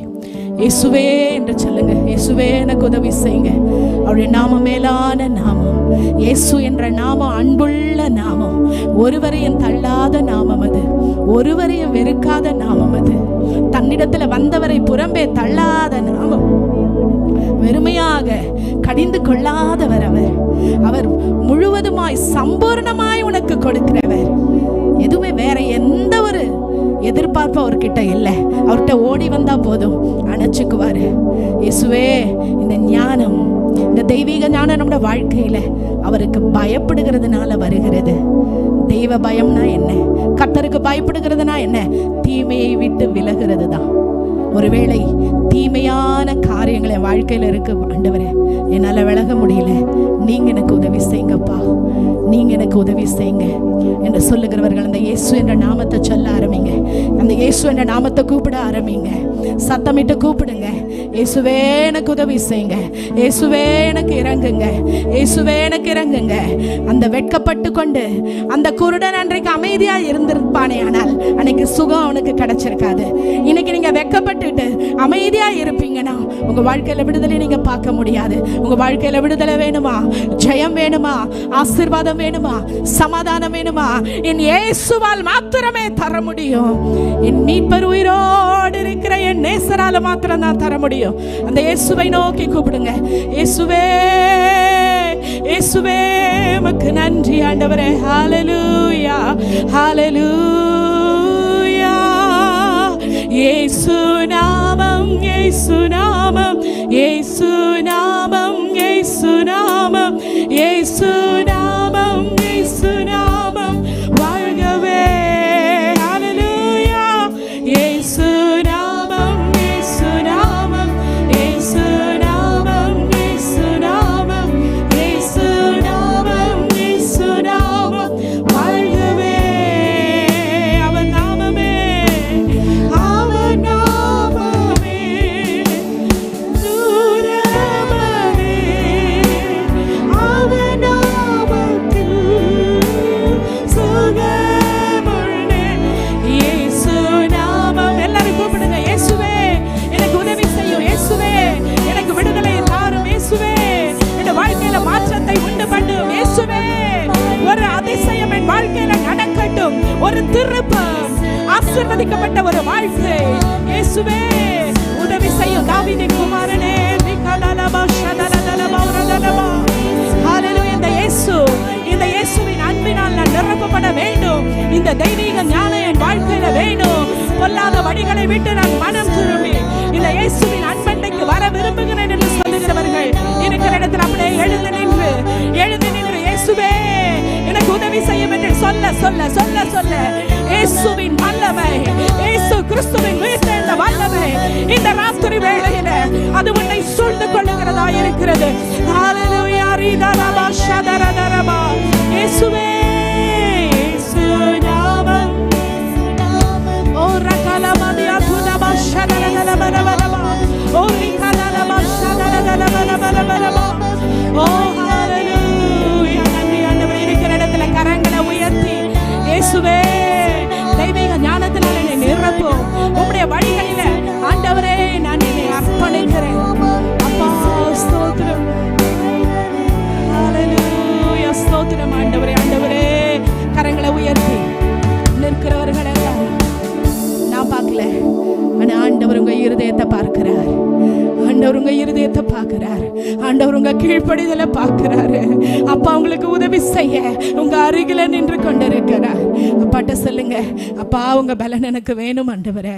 இயேசுவே என்று சொல்லுங்க. இயேசுவே எனக்கு உதவி செய்யுங்க. அவருடைய நாமம் மேலான நாமம். இயேசு என்ற நாமம் அன்புள்ள நாமம், ஒருவரையும் தள்ளாத நாமம் அது, ஒருவரையும் வெறுக்காத நாமம் அது, தன்னிடத்துல வந்தவரை புறம்பே தள்ளாத நாமம், வெறுமையாக கடிந்து கொள்ளாதவர் அவர். அவர் முழுவதுமாய் சம்பூர்ணமாய் உனக்கு கொடுக்கிறவர். எதுவுமே வேற எந்த ஒரு எதிர்பார்ப்பு அவர்கிட்ட இல்லை. அவர்கிட்ட ஓடி வந்தா போதும், அணைச்சுக்குவாரு. இயேசுவே இந்த ஞானம், இந்த தெய்வீக ஞானம் நம்முடைய வாழ்க்கையில அவருக்கு பயப்படுகிறதுனால வருகிறது. தெய்வ பயம்னா என்ன? கர்த்தருக்கு பயப்படுகிறதுனா என்ன? தீமையை விட்டு விலகிறது தான். ஒருவேளை தீமையான காரியங்களை வாழ்க்கையில இருக்கு ஆண்டவரே, என்னால விலக முடியல, நீங்க எனக்கு உதவி செய்யுங்கப்பா, நீங்க எனக்கு உதவி செய்யுங்க என்று சொல்லுகிறவர்கள் அந்த இயேசு என்ற நாமத்தை சொல்ல ஆரம்பிங்க. அந்த இயேசு என்ற நாமத்தை கூப்பிட ஆரம்பிங்க. சத்தமிட்டு கூப்பிடுங்க. இயேசுவே எனக்கு உதவி செய்யுங்க, இயேசுவே எனக்கு இறங்குங்க, இயேசுவே எனக்கு இறங்குங்க. அந்த வெட்கப்பட்டு கொண்டு அந்த குருடன் அன்றைக்கு அமைதியா இருந்திருப்பானே, ஆனால் அன்னைக்கு சுகம் அவனுக்கு கிடைச்சிருக்காது. இன்னைக்கு நீங்க வெட்கப்பட்டுட்டு அமைதியா இருப்பீங்கன்னா உங்க வாழ்க்கையில விடுதலை நீங்க பார்க்க முடியாது. உங்க வாழ்க்கையில விடுதலை வேணுமா, ஜெயம் வேணுமா, ஆசீர்வாதம் வேணுமா, சமாதானம் வேணுமா, என் இயேசுவால் மாத்திரமே தர முடியும். என் மீட்பர் உயிரோடு இருக்கிற என் நேசரால மாத்திரம் தான் தர முடியும். அந்த இயேசுவை நோக்கி கூப்பிடுங்க. இயேசுவே, இயேசுவே உமக்கு நன்றி ஆண்டவரே. ஹல்லேலூயா, ஹல்லேலூயா. இயேசு நாமம், இயேசு நாமம், இயேசு நாமம், இயேசு நாமம், இயேசு நாமம், இயேசு நாமம் வாழ்கவே. ஹல்லேலூயா. இயேசு ஒரு திருப்பம், ஆசீர்வதிக்கப்பட்ட ஒரு வாழ்க்கை. இயேசுவே உதவி செய்யும். தாவீதின் குமாரனே, இந்த இயேசுவின் அன்பினால் நான் நிரப்பப்பட வேண்டும். இந்த தெய்வீக ஞானம் என் வாழ்க்கையில வேணும். பொல்லாத வழிகளை விட்டு நான் மனம் திரும்பி இந்த இயேசுவின் அன்பண்டைக்கு வர விரும்புகிறேன் என்று சொல்லுகிறவர்கள் இருக்கிற இடத்துல அப்படியே எழுந்து நின்று இயேசுவே எனக்கு உதவி செய்யும் என்று சொல்ல சொல்ல சொல்ல சொல்ல இயேசுவின் வல்லமை, இயேசு கிறிஸ்துவின் உயிர்த்தெழுந்த வல்லமை இந்த ராத்திரி வேளையில அது உன்னை சூழ்ந்து கொள்ளுகிறதா இருக்கிறது. ஹல்லேலூயா. ரிதரபா ஷதரதரபா. இயேசுவே, இயேசு நாமம். ஓ ரகலமதியா துனபா ஷதரதரபரபரபா. ஓ ரிகலலபா ஷதரதரபரபரபா. ஓ ஹல்லேலூயா. நன்றி ஆண்டவரே. இருக்கிற இடத்துல கரங்களை உயர்த்தி இயேசுவே தெய்வீக ஞானத்தினால என்னை நிரப்பும். உம்முடைய வழிகளில ஆண்டவரே நான் என்னை அர்ப்பணிக்கிறேன். அப்பா ஸ்தோத்திரம். ஹல்லேலூயா. ஸ்தோத்திரம் ஆண்டவரே. ஆண்டவரே கரங்களை உயர்த்தி நிற்கிறவர்களை நான் பார்க்கல, ஆனா ஆண்டவர் உங்க இருதயத்தை பார்க்கிறார். ஆண்டவர் உங்க இருதயத்தை பார்க்கிறார். ஆண்டவர் உங்க கீழ்ப்படிதலை பார்க்கிறாரு. அப்பா உங்களுக்கு உதவி செய்ய உங்க அருகில நின்று கொண்டிருக்கிறார். அப்பாட்ட சொல்லுங்க, அப்பா உங்க பலன் எனக்கு வேணும் ஆண்டவரே,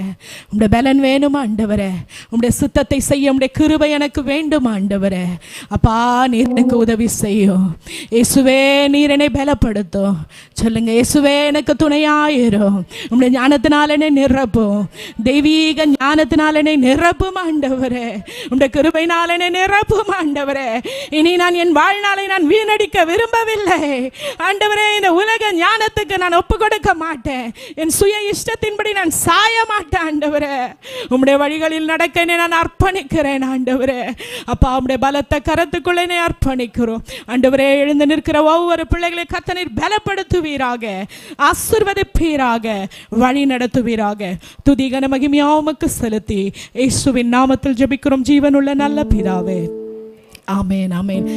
உங்க பலன் வேணும் ஆண்டவரே, உங்களுடைய சுத்தத்தை செய்ய உங்களுடைய கிருபை எனக்கு வேண்டும் ஆண்டவரே. அப்பா நீர் எனக்கு உதவி செய்யும். இயேசுவே நீர் என்னை பலப்படுத்தும். சொல்லுங்க, இயேசுவே எனக்கு துணையாயிரும். உங்களுடைய ஞானத்தினால என்னை நிரப்பும். தெய்வீக ஞானத்தினால என்னை நிரப்பும் ஆண்டவரே. உம்முடைய கிருபையினால என்னை நிரப்பும் ஆண்டவரே. இனி நான் என் வாழ்நாளை நான் வீணடிக்க விரும்பவில்லை ஆண்டவரே. இந்த உலக ஞானத்துக்கு நான் ஒப்பு கொடுக்க மாட்டேன். என் சுய இஷ்டத்தின்படி நான் சாய மாட்டேன் ஆண்டவரே. உம்முடைய வழிகளில் நடக்க என்னை நான் அர்ப்பணிக்கிறேன் ஆண்டவரே. அப்பா உம்முடைய பலத்த கரத்துக்குள்ள என்னை அர்ப்பணிக்கிறோம் ஆண்டவரே. எழுந்து நிற்கிற ஒவ்வொரு பிள்ளைகளை கர்த்தர் பலப்படுத்துவீராக, ஆசீர்வதிப்பீராக, வழி நடத்துவீராக. துதி கன மகிமையா உமக்கு செலுத்தி இயேசுவின் நாமத்தில் ஜெபிக்கிறோம் ஜீவனுள்ள நல்ல பிதாவே. ஆமென், ஆமென்.